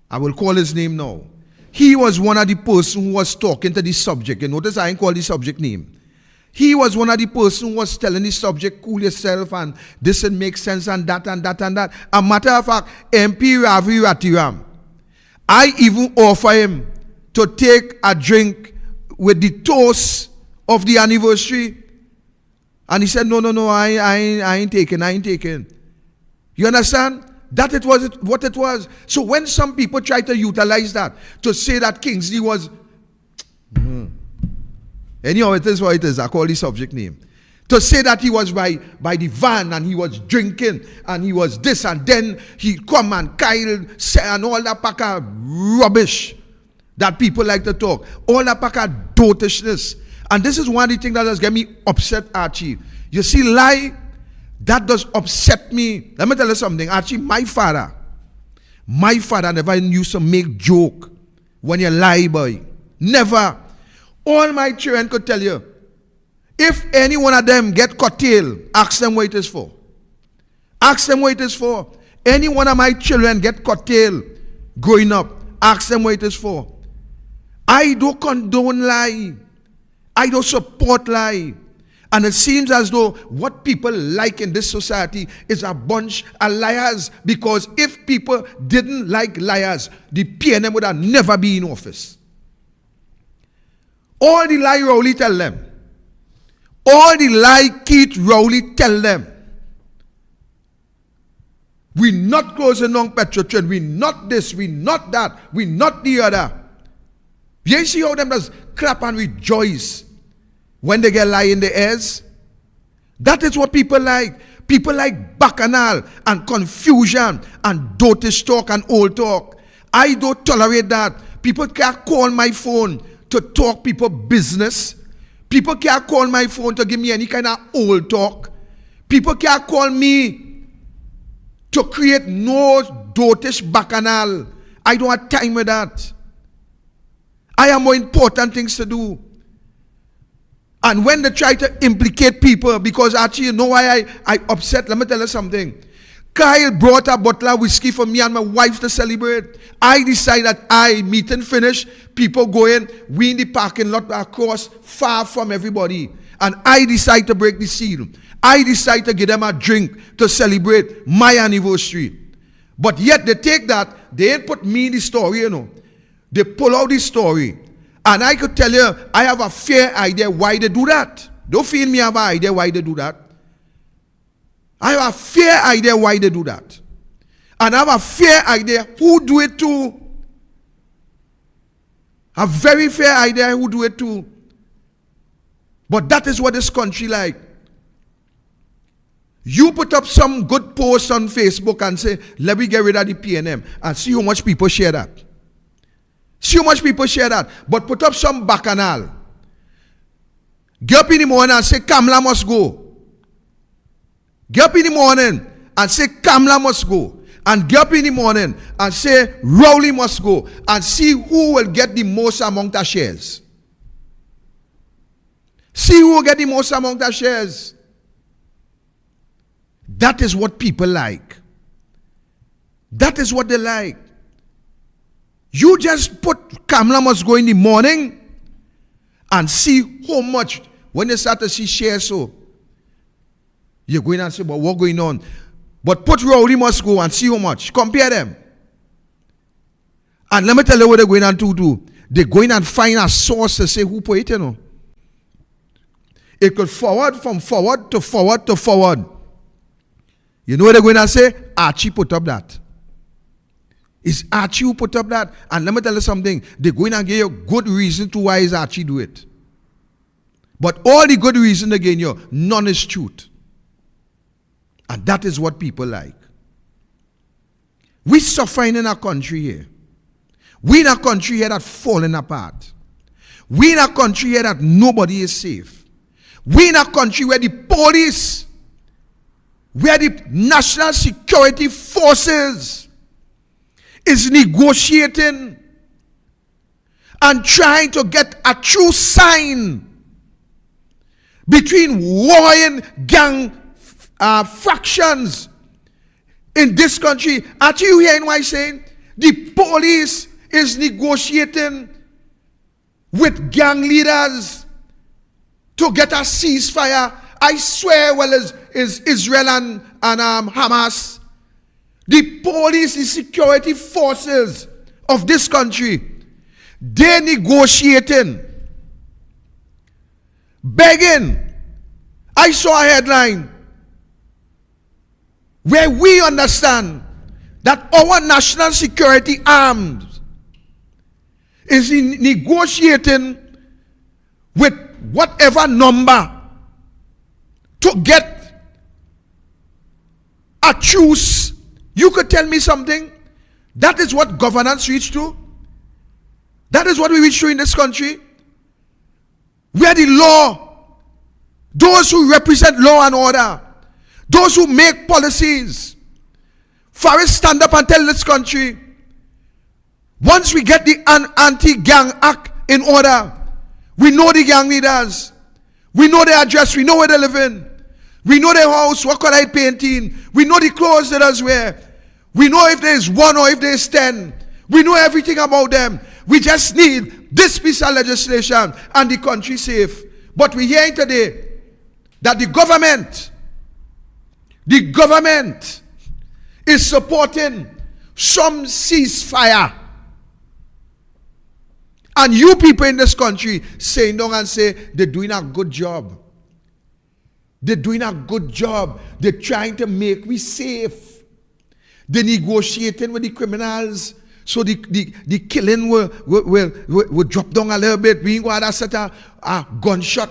I will call his name now. He was one of the person who was talking to the subject. You notice I ain't call the subject name. He was one of the person who was telling the subject, cool yourself and this and make sense and that and that and that. A matter of fact, MP Ravi Ratiram, I even offer him to take a drink with the toast of the anniversary. And he said, no, I ain't taking. You understand? That it was what it was. So when some people try to utilize that to say that Kingsley was... Anyhow, it is what it is. I call the subject name. To say that he was by the van and he was drinking and he was this and then he come and Kyle say and all that pack of rubbish that people like to talk. All that pack of dotishness. And this is one of the things that does get me upset, Archie. You see, lie, that does upset me. Let me tell you something, Archie. My father never used to make joke when you lie, boy. Never. All my children could tell you, if any one of them get curtailed, ask them what it is for. Ask them what it is for. Any one of my children get curtailed growing up, ask them what it is for. I don't condone lie. I don't support lie. And it seems as though what people like in this society is a bunch of liars. Because if people didn't like liars, the PNM would have never been in office. All the lie Rowley tell them. All the lie Keith Rowley tell them. We not closing on Petrotrin. We not this. We not that. We not the other. You see how them just clap and rejoice when they get lie in the ears? That is what people like. People like bacchanal and confusion and dotish talk and old talk. I don't tolerate that. People can't call my phone to talk people business. People can't call my phone to give me any kind of old talk. People can't call me to create no dotish bacchanal. I don't have time with that. I have more important things to do. And when they try to implicate people, because actually, you know why I upset? Let me tell you something. Kyle brought a bottle of whiskey for me and my wife to celebrate. I decided that meeting finished, people go in, we in the parking lot across, far from everybody. And I decide to break the seal. I decide to give them a drink to celebrate my anniversary. But yet they take that, they ain't put me in the story, you know. They pull out the story. And I could tell you, I have a fair idea why they do that. Don't feel me have an idea why they do that. I have a fair idea why they do that. And I have a fair idea who do it to. A very fair idea who do it to. But that is what this country like. You put up some good post on Facebook and say, let me get rid of the PNM. And see how much people share that. See how much people share that. But put up some bacchanal. Get up in the morning and say, Kamala must go. Get up in the morning and say, Kamala must go. And get up in the morning and say, Rowley must go. And see who will get the most amount of shares. See who will get the most amount of shares. That is what people like. That is what they like. You just put Kamala must go in the morning and see how much. When you start to see shares, so you're going and say, but what's going on? But put Rowley must go and see how much. Compare them. And let me tell you what they're going on to do. They're going and find a source to say who put it, you know. It could forward from forward to forward to forward. You know what they're going to say? Archie put up that. It's Archie who put up that. And let me tell you something. They're going to give you good reason to why is Archie do it. But all the good reason again, none is truth. And that is what people like. We suffering in our country here. We in a country here that falling apart. We in a country here that nobody is safe. We in a country where the police, where the national security forces is negotiating and trying to get a true sign between warring gang fractions in this country. Are you hearing what I'm saying? The police is negotiating with gang leaders to get a ceasefire. I swear, well, is Israel and Hamas. The police, the security forces of this country, they're negotiating, begging. I saw a headline where we understand that our national security arms is negotiating with whatever number to get a truce. You could tell me something? That is what governance reached to. That is what we reached to in this country. Where the law, those who represent law and order, those who make policies, for us stand up and tell this country, once we get the Anti-Gang Act in order, we know the gang leaders, we know their address, we know where they live in, we know their house, what color it painting, we know the clothes they does wear, we know if there's one or if there's 10, we know everything about them. We just need this piece of legislation and the country safe. But we're hearing today that the government is supporting some ceasefire. And you people in this country saying down and say they're doing a good job. They're doing a good job. They're trying to make we safe. They're negotiating with the criminals. So the killing will drop down a little bit. We ain't going to set a gunshot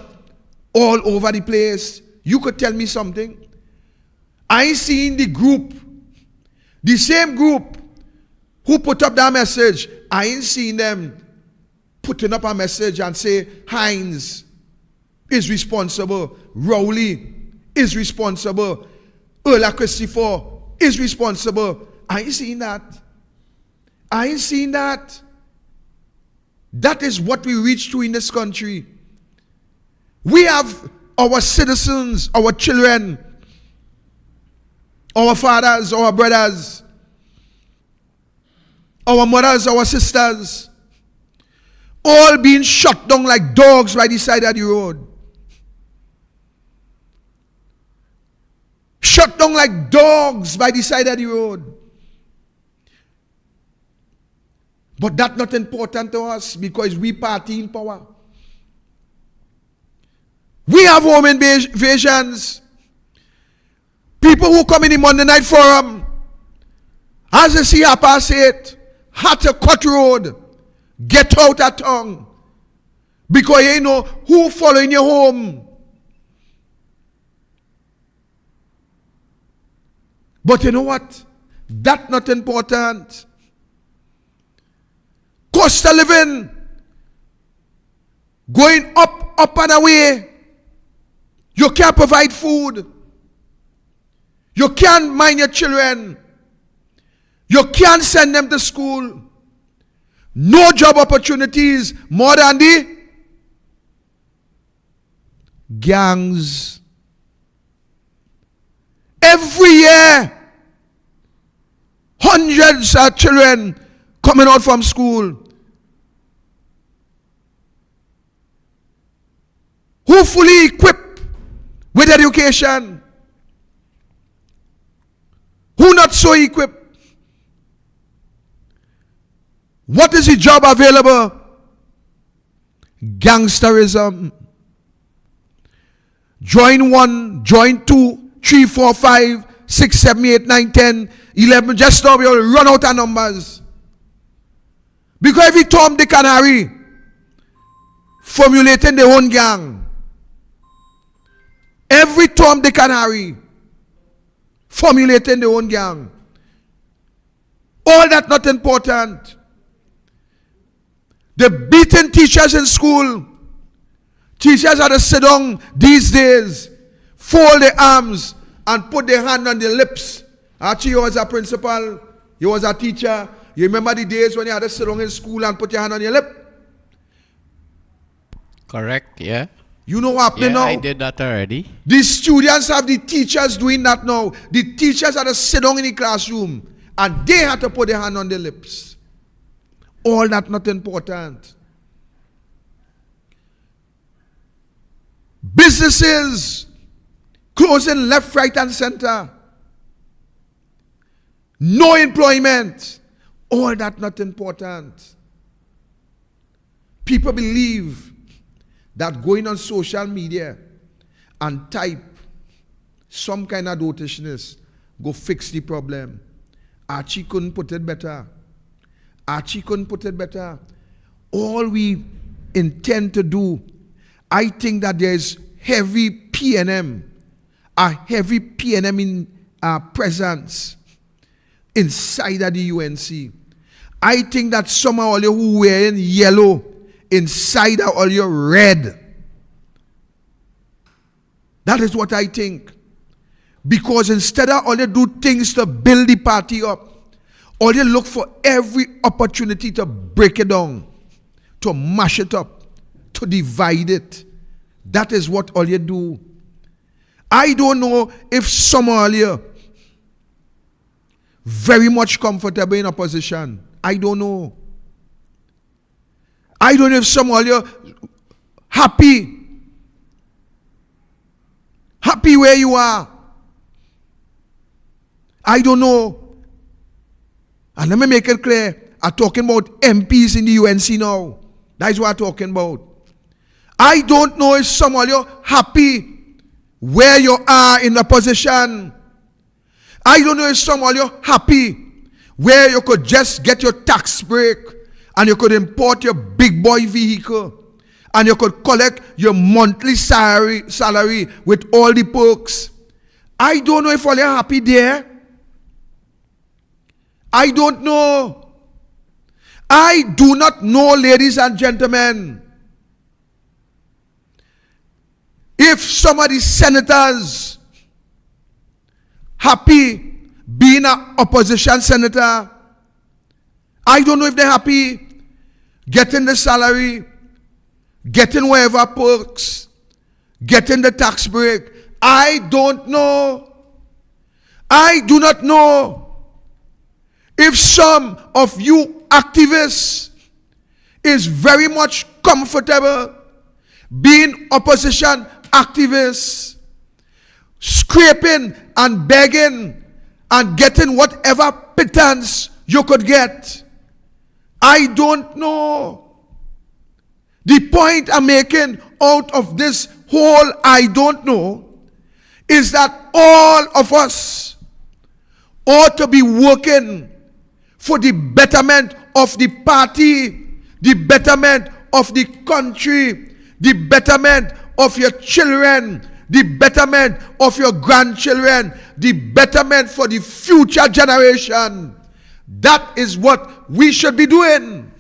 all over the place. You could tell me something. I ain't seen the group, the same group who put up that message. I ain't seen them putting up a message and say Hines is responsible, Rowley is responsible, Ola Christopher is responsible. I ain't seen that. I ain't seen that. That is what we reach to in this country. We have our citizens, our children, our fathers, our brothers, our mothers, our sisters, all being shot down like dogs by the side of the road. Shut down like dogs by the side of the road. But that's not important to us because we party in power. We have home invasions. People who come in the Monday night forum, as they see Apa say it, had to cut road, get out of town. Because you know who following you home. But you know what? That's not important. Cost of living going up and away. You can't provide food. You can't mind your children. You can't send them to school. No job opportunities more than the gangs. Every year, hundreds of children coming out from school who fully equipped with education, who not so equipped. What is the job available? Gangsterism. Join 1, join 2, 3, 4, 5, 6, 7, 8, 9, 10, 11. Just now we will run out of numbers. Because every Tom, Dick and Harry formulating their own gang. Every Tom, Dick and Harry formulating their own gang. All that not important. The beaten teachers in school. Teachers had to sit down these days, fold their arms and put their hand on their lips. Actually, you was a principal, you was a teacher. You remember the days when you had to sit down in school and put your hand on your lip? Correct, yeah. You know what happening now? I did that already. The students have the teachers doing that now. The teachers had to sit down in the classroom and they had to put their hand on their lips. All that not important. Businesses closing left, right, and center. No employment. All that not important. People believe that going on social media and type some kind of dotishness go fix the problem. Archie couldn't put it better. Archie couldn't put it better. All we intend to do, I think that there's heavy PNM, a heavy PNM in presence inside of the UNC. I think that some of all you who wearing yellow inside of all your red. That is what I think. Because instead of all you do things to build the party up, all you look for every opportunity to break it down, to mash it up, to divide it. That is what all you do. I don't know if some of you very much comfortable in opposition. I don't know. I don't know if some of you happy where you are. I don't know. And let me make it clear, I'm talking about MPs in the UNC now. That is what I'm talking about. I don't know if some of you happy where you are in the position. I don't know if some of you happy where you could just get your tax break and you could import your big boy vehicle and you could collect your monthly salary with all the perks. I don't know if all you are happy there. I don't know. I do not know, ladies and gentlemen, if some of the senators happy being an opposition senator. I don't know if they're happy. getting the salary, getting whatever perks, getting the tax break. I don't know. I do not know if some of you activists is very much comfortable being opposition activists, scraping and begging and getting whatever pittance you could get. I don't know. The point I'm making out of this whole I don't know is that all of us ought to be working for the betterment of the party, the betterment of the country, the betterment of your children, the betterment of your grandchildren, the betterment for the future generation. That is what we should be doing.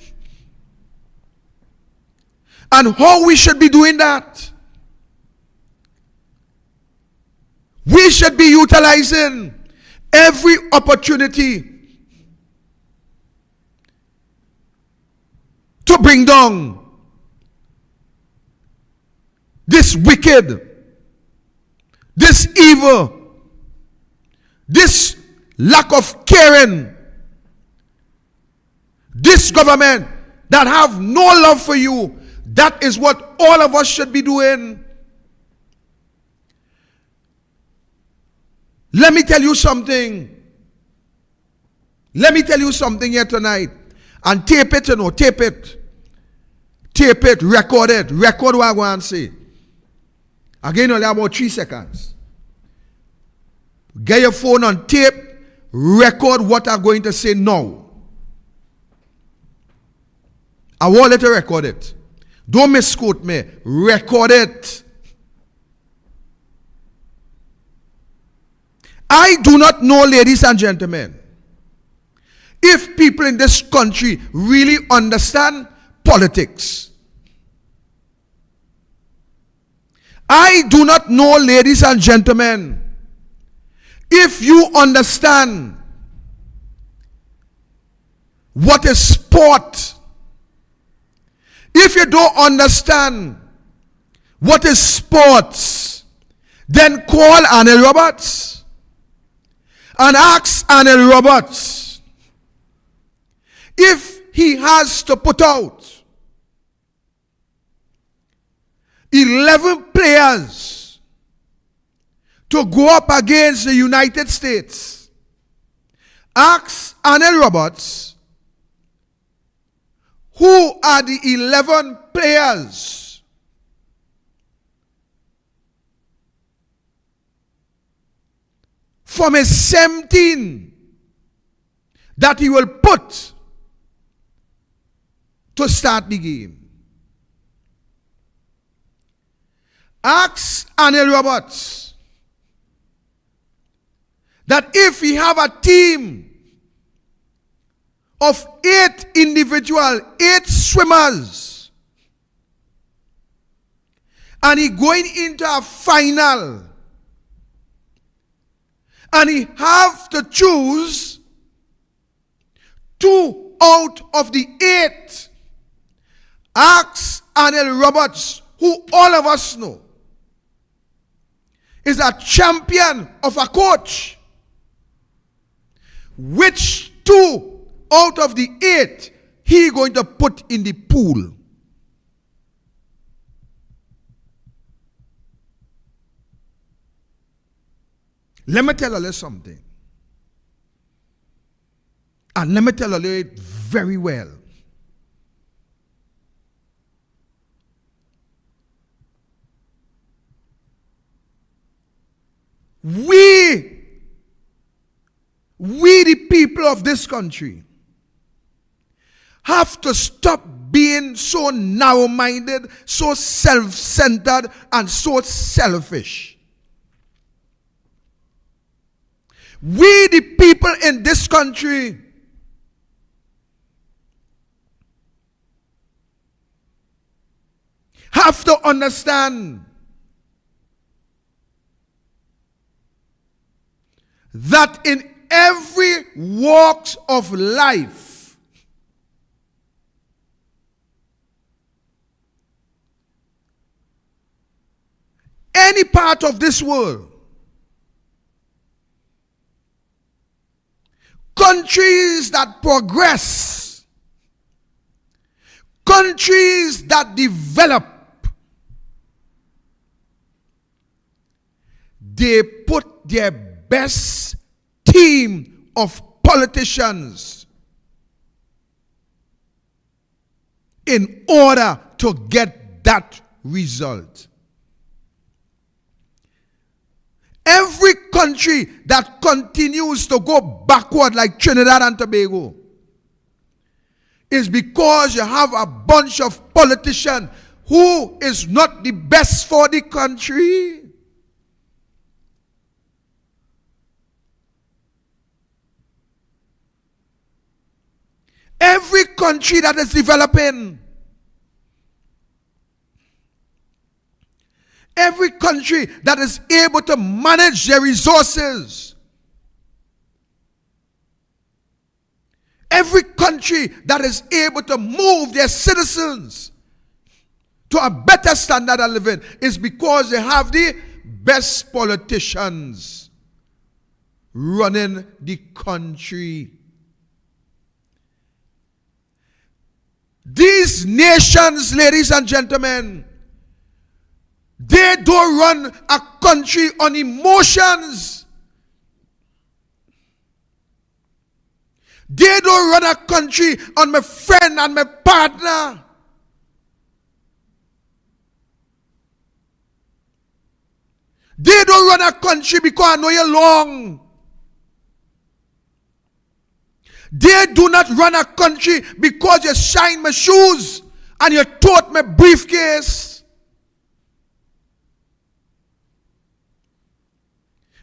And how we should be doing that? We should be utilizing every opportunity to bring down this wicked, this evil, this lack of caring, this government that have no love for you. That is what all of us should be doing. Let me tell you something. Let me tell you something here tonight. And tape it, tape it. Tape it, record it. Record what I want to say. Again, only about 3 seconds. Get your phone on tape. Record what I'm going to say now. I want you to record it. Don't misquote me. Record it. I do not know, ladies and gentlemen, if people in this country really understand politics. I do not know, ladies and gentlemen, if you understand what is sport. If you don't understand what is sports, then call Anel Roberts and ask Anel Roberts if he has to put out 11 players to go up against the United States. Ask Anel Roberts who are the 11 players from his 17 that he will put to start the game. Ask Anel Roberts that if he have a team of 8 individual, 8 swimmers, and he going into a final, and he have to choose 2 out of the 8. Ask Anel Roberts, who all of us know is a champion of a coach, which 2 out of the 8 he going to put in the pool. Let me tell you something. And let me tell you it very well. We the people of this country have to stop being so narrow-minded, so self-centered, and so selfish. We, the people in this country, have to understand that in every walks of life, any part of this world, countries that progress, countries that develop, they put their best team of politicians in order to get that result. Every country that continues to go backward like Trinidad and Tobago is because you have a bunch of politicians who is not the best for the country. Every country that is developing, every country that is able to manage their resources, every country that is able to move their citizens to a better standard of living is because they have the best politicians running the country. These nations, ladies and gentlemen, they don't run a country on emotions. They don't run a country on my friend and my partner. They don't run a country because I know you're long. They do not run a country because you shine my shoes and you tote my briefcase.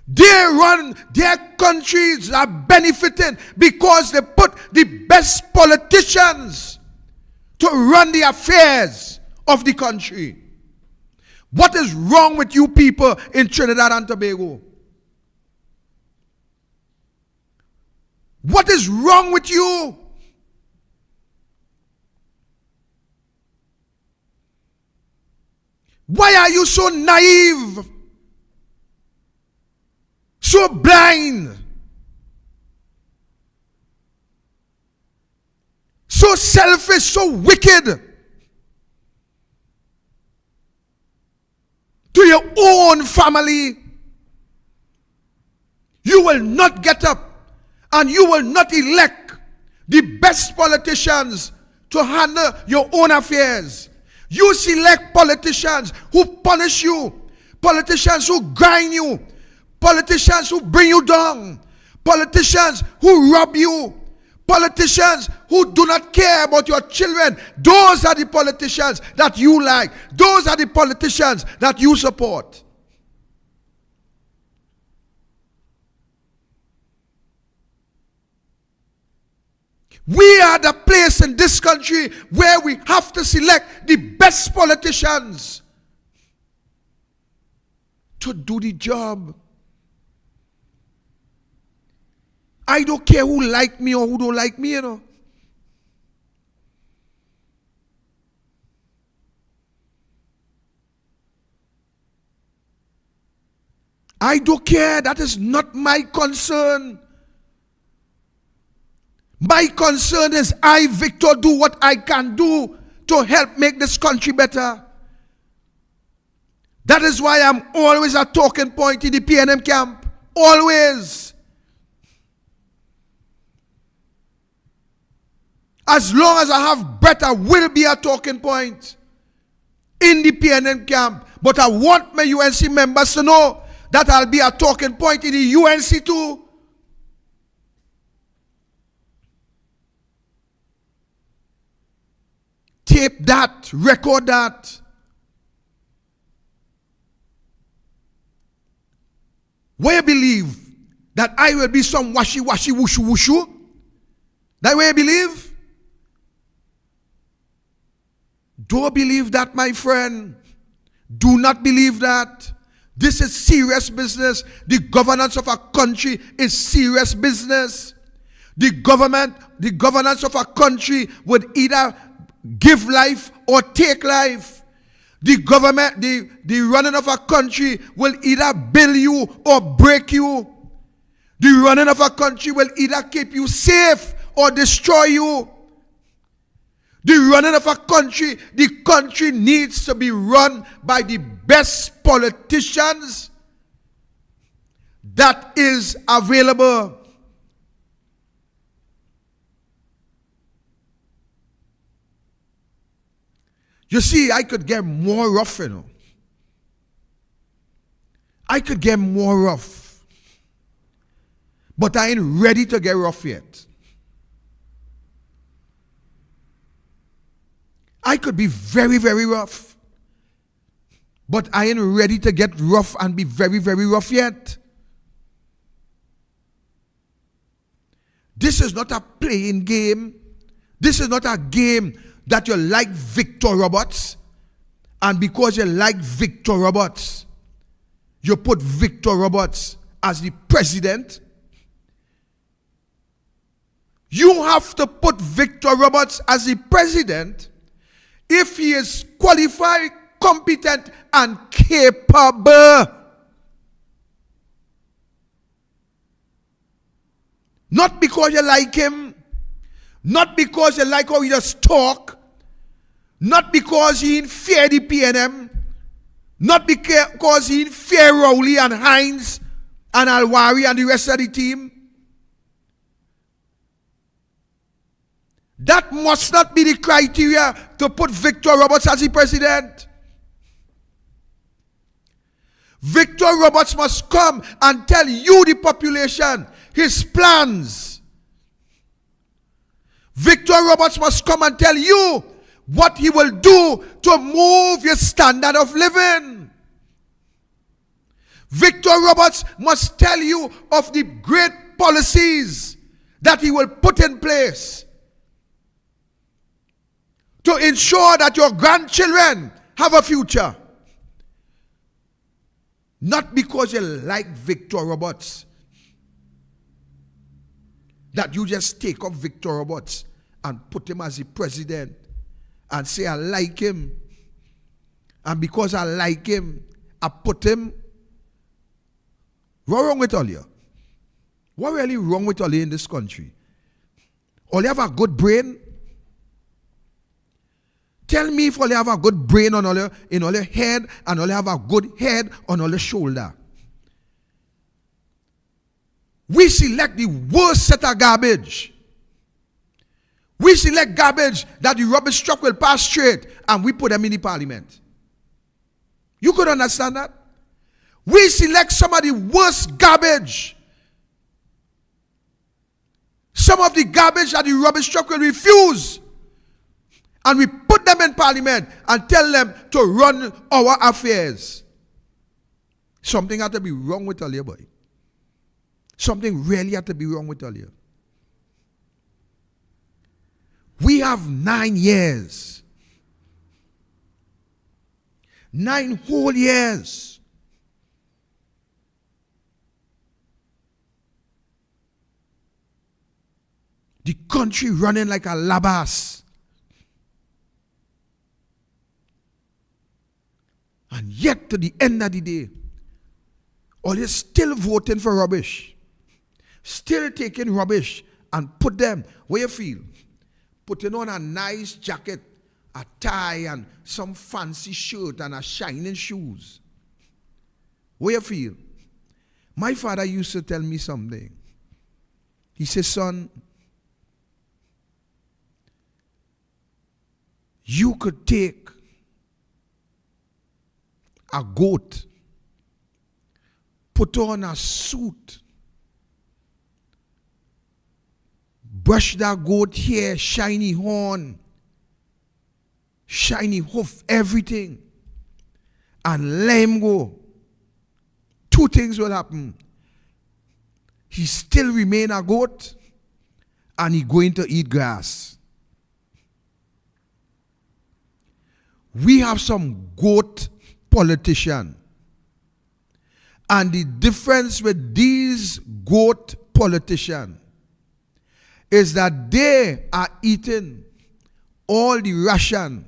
They run their countries are benefiting because they put the best politicians to run the affairs of the country. What is wrong with you people in Trinidad and Tobago? What is wrong with you? Why are you so naive? So blind? So selfish, so wicked? To your own family? You will not get up and you will not elect the best politicians to handle your own affairs. You select politicians who punish you, politicians who grind you, politicians who bring you down, politicians who rob you, politicians who do not care about your children. Those are the politicians that you like. Those are the politicians that you support. We are the place in this country where we have to select the best politicians to do the job. I don't care who like me or who don't like me, you know. I don't care. That is not my concern. My concern is I, Victor, do what I can do to help make this country better. That is why I'm always a talking point in the PNM camp. Always. As long as I have breath, I will be a talking point in the PNM camp. But I want my UNC members to know that I'll be a talking point in the UNC too. Tape that, record that. Where you believe that I will be some washy-washy, wushu-wushu? That way you believe? Don't believe that, my friend. Do not believe that. This is serious business. The governance of a country is serious business. The governance of a country would either give life or take life. The government, the running of a country will either build you or break you. The running of a country will either keep you safe or destroy you. The running of a country, the country needs to be run by the best politicians that is available. You see, I could get more rough, you know. I could get more rough. But I ain't ready to get rough yet. I could be very, very rough. But I ain't ready to get rough and be very, very rough yet. This is not a playing game. This is not a game that you like Victor Roberts, and because you like Victor Roberts, you put Victor Roberts as the president. You have to put Victor Roberts as the president if he is qualified, competent, and capable. Not because you like him, not because you like how he just talk, not because he in fear the PNM, not because he in fear Rowley and Hines and Alwari and the rest of the team. That must not be the criteria to put Victor Roberts as the president. Victor Roberts must come and tell you, the population, his plans. Victor Roberts must come and tell you what he will do to move your standard of living. Victor Roberts must tell you of the great policies that he will put in place to ensure that your grandchildren have a future. Not because you like Victor Roberts, that you just take up Victor Roberts and put him as the president and say, I like him. And because I like him, I put him. What's wrong with all you? What really wrong with all you in this country? All you have a good brain? Tell me if all you have a good brain on in all your head, and all you have a good head on all your shoulder. We select the worst set of garbage. We select garbage that the rubbish truck will pass straight, and we put them in the parliament. You could understand that? We select some of the worst garbage. Some of the garbage that the rubbish truck will refuse. And we put them in parliament and tell them to run our affairs. Something had to be wrong with all you, boy. Something really had to be wrong with all you. We have 9 years. 9 whole years. The country running like a labas. And yet, to the end of the day, all you're still voting for rubbish. Still taking rubbish and put them where you feel. Putting on a nice jacket, a tie, and some fancy shirt and a shining shoes. Where you feel. My father used to tell me something. He says, son, you could take a goat, put on a suit, brush that goat hair, shiny horn, shiny hoof, everything, and let him go. 2 things will happen. He still remain a goat, and he going to eat grass. We have some goat politician. And the difference with these goat politicians is that they are eating all the ration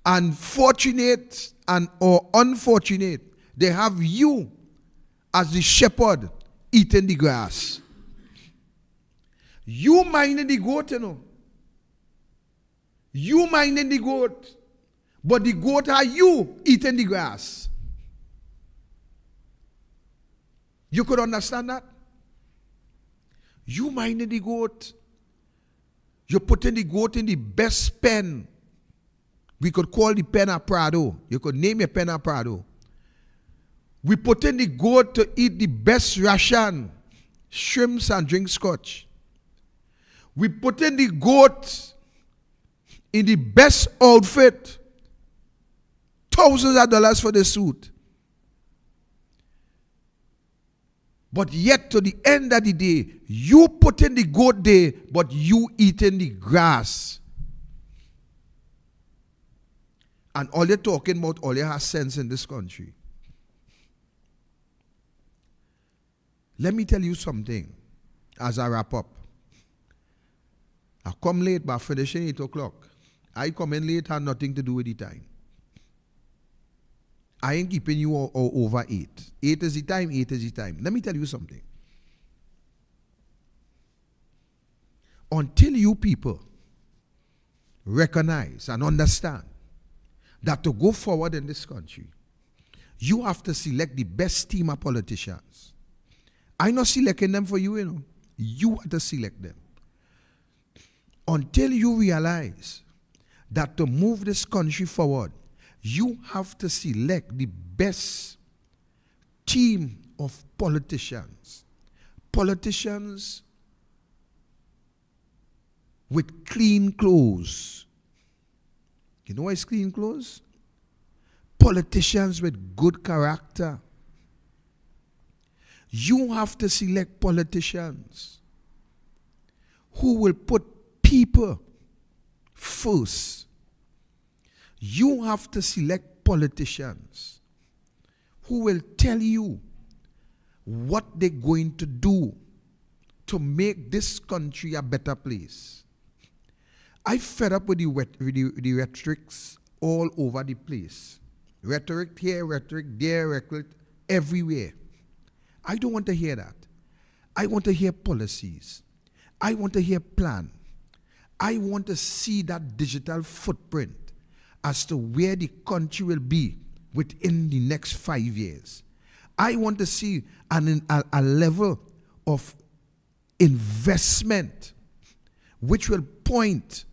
and fortunate and or unfortunate, they have you as the shepherd eating the grass. You minding the goat, you know. You minding the goat, but the goat are you eating the grass. You could understand that? You minding the goat. You're putting the goat in the best pen. We could call the pen a Prado. You could name your pen a Prado. We putting the goat to eat the best ration, shrimps and drink scotch. We putting the goat in the best outfit, thousands of dollars for the suit. But yet to the end of the day, you putting the goat there, but you eating the grass. And all you're talking about, all you have sense in this country. Let me tell you something as I wrap up. I come late, but finishing 8 o'clock. I come in late, have nothing to do with the time. I ain't keeping you all over 8. 8 is the time, 8 is the time. Let me tell you something. Until you people recognize and understand that to go forward in this country, you have to select the best team of politicians. I'm not selecting them for you, you know. You have to select them. Until you realize that to move this country forward, you have to select the best team of politicians. Politicians with clean clothes. You know what is clean clothes? Politicians with good character. You have to select politicians who will put people first. You have to select politicians who will tell you what they're going to do to make this country a better place. I fed up with the rhetorics all over the place. Rhetoric here, rhetoric there, rhetoric everywhere. I don't want to hear that. I want to hear policies. I want to hear plan. I want to see that digital footprint as to where the country will be within the next 5 years. I want to see a level of investment which will point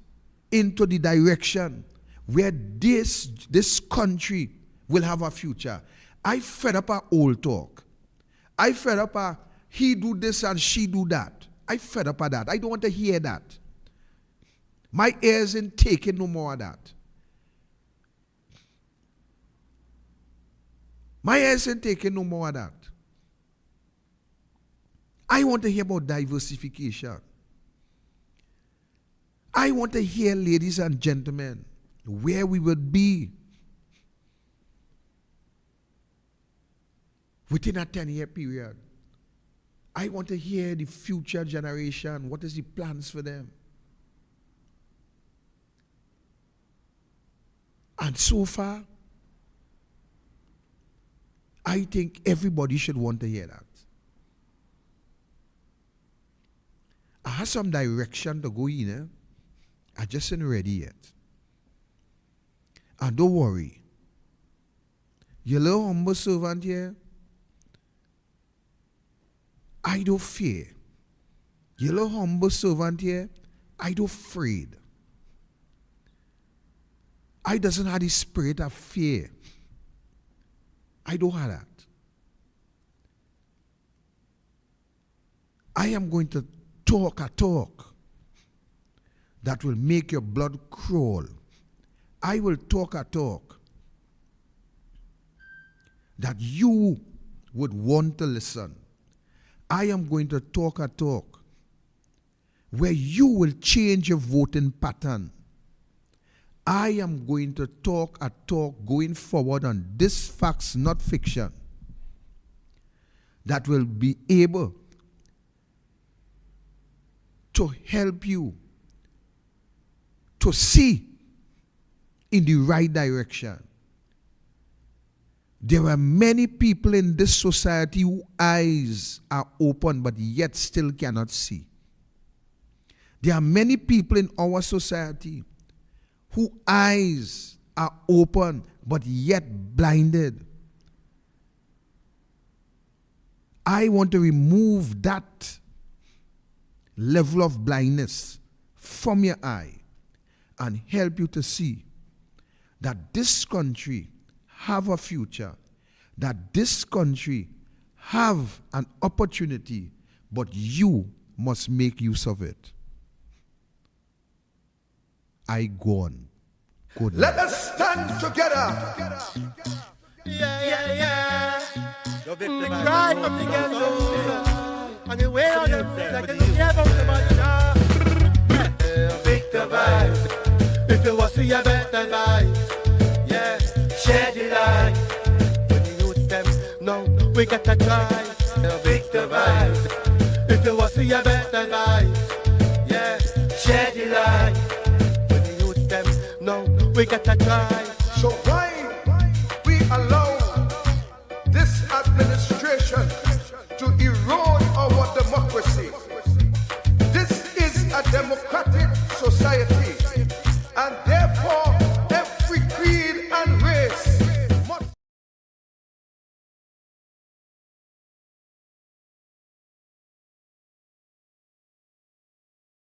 into the direction where this country will have a future. I fed up our old talk. I fed up our he do this and she do that. I fed up of that. I don't want to hear that. My ears ain't taking no more of that. My ears ain't taking no more of that. I want to hear about diversification. I want to hear, ladies and gentlemen, where we would be within a 10-year period. I want to hear the future generation. What is the plans for them? And so far, I think everybody should want to hear that. I have some direction to go in. I just ain't ready yet. And don't worry. Your little humble servant here, I don't fear. Your little humble servant here, I don't afraid. I doesn't have the spirit of fear. I don't have that. I am going to talk a talk that will make your blood crawl. I will talk a talk that you would want to listen. I am going to talk a talk where you will change your voting pattern. I am going to talk a talk going forward on this facts, not fiction, that will be able to help you to see in the right direction. There are many people in this society whose eyes are open but yet still cannot see. There are many people in our society whose eyes are open but yet blinded. I want to remove that level of blindness from your eye and help you to see that this country have a future, that this country have an opportunity, but you must make use of it. I go on. Good night. Let us stand together. Yeah. The cry from the ghetto and the way on them like they don't care about somebody now. Victor vibes. If you want to see a better vibes, yeah, share the light. When the youth them, no, we got to try. Victor vibes. If you want to see a better vibes, yeah, share the light. When the youth them, no, we got to try. So why we allow this administration to erode our democracy? This is a democratic society.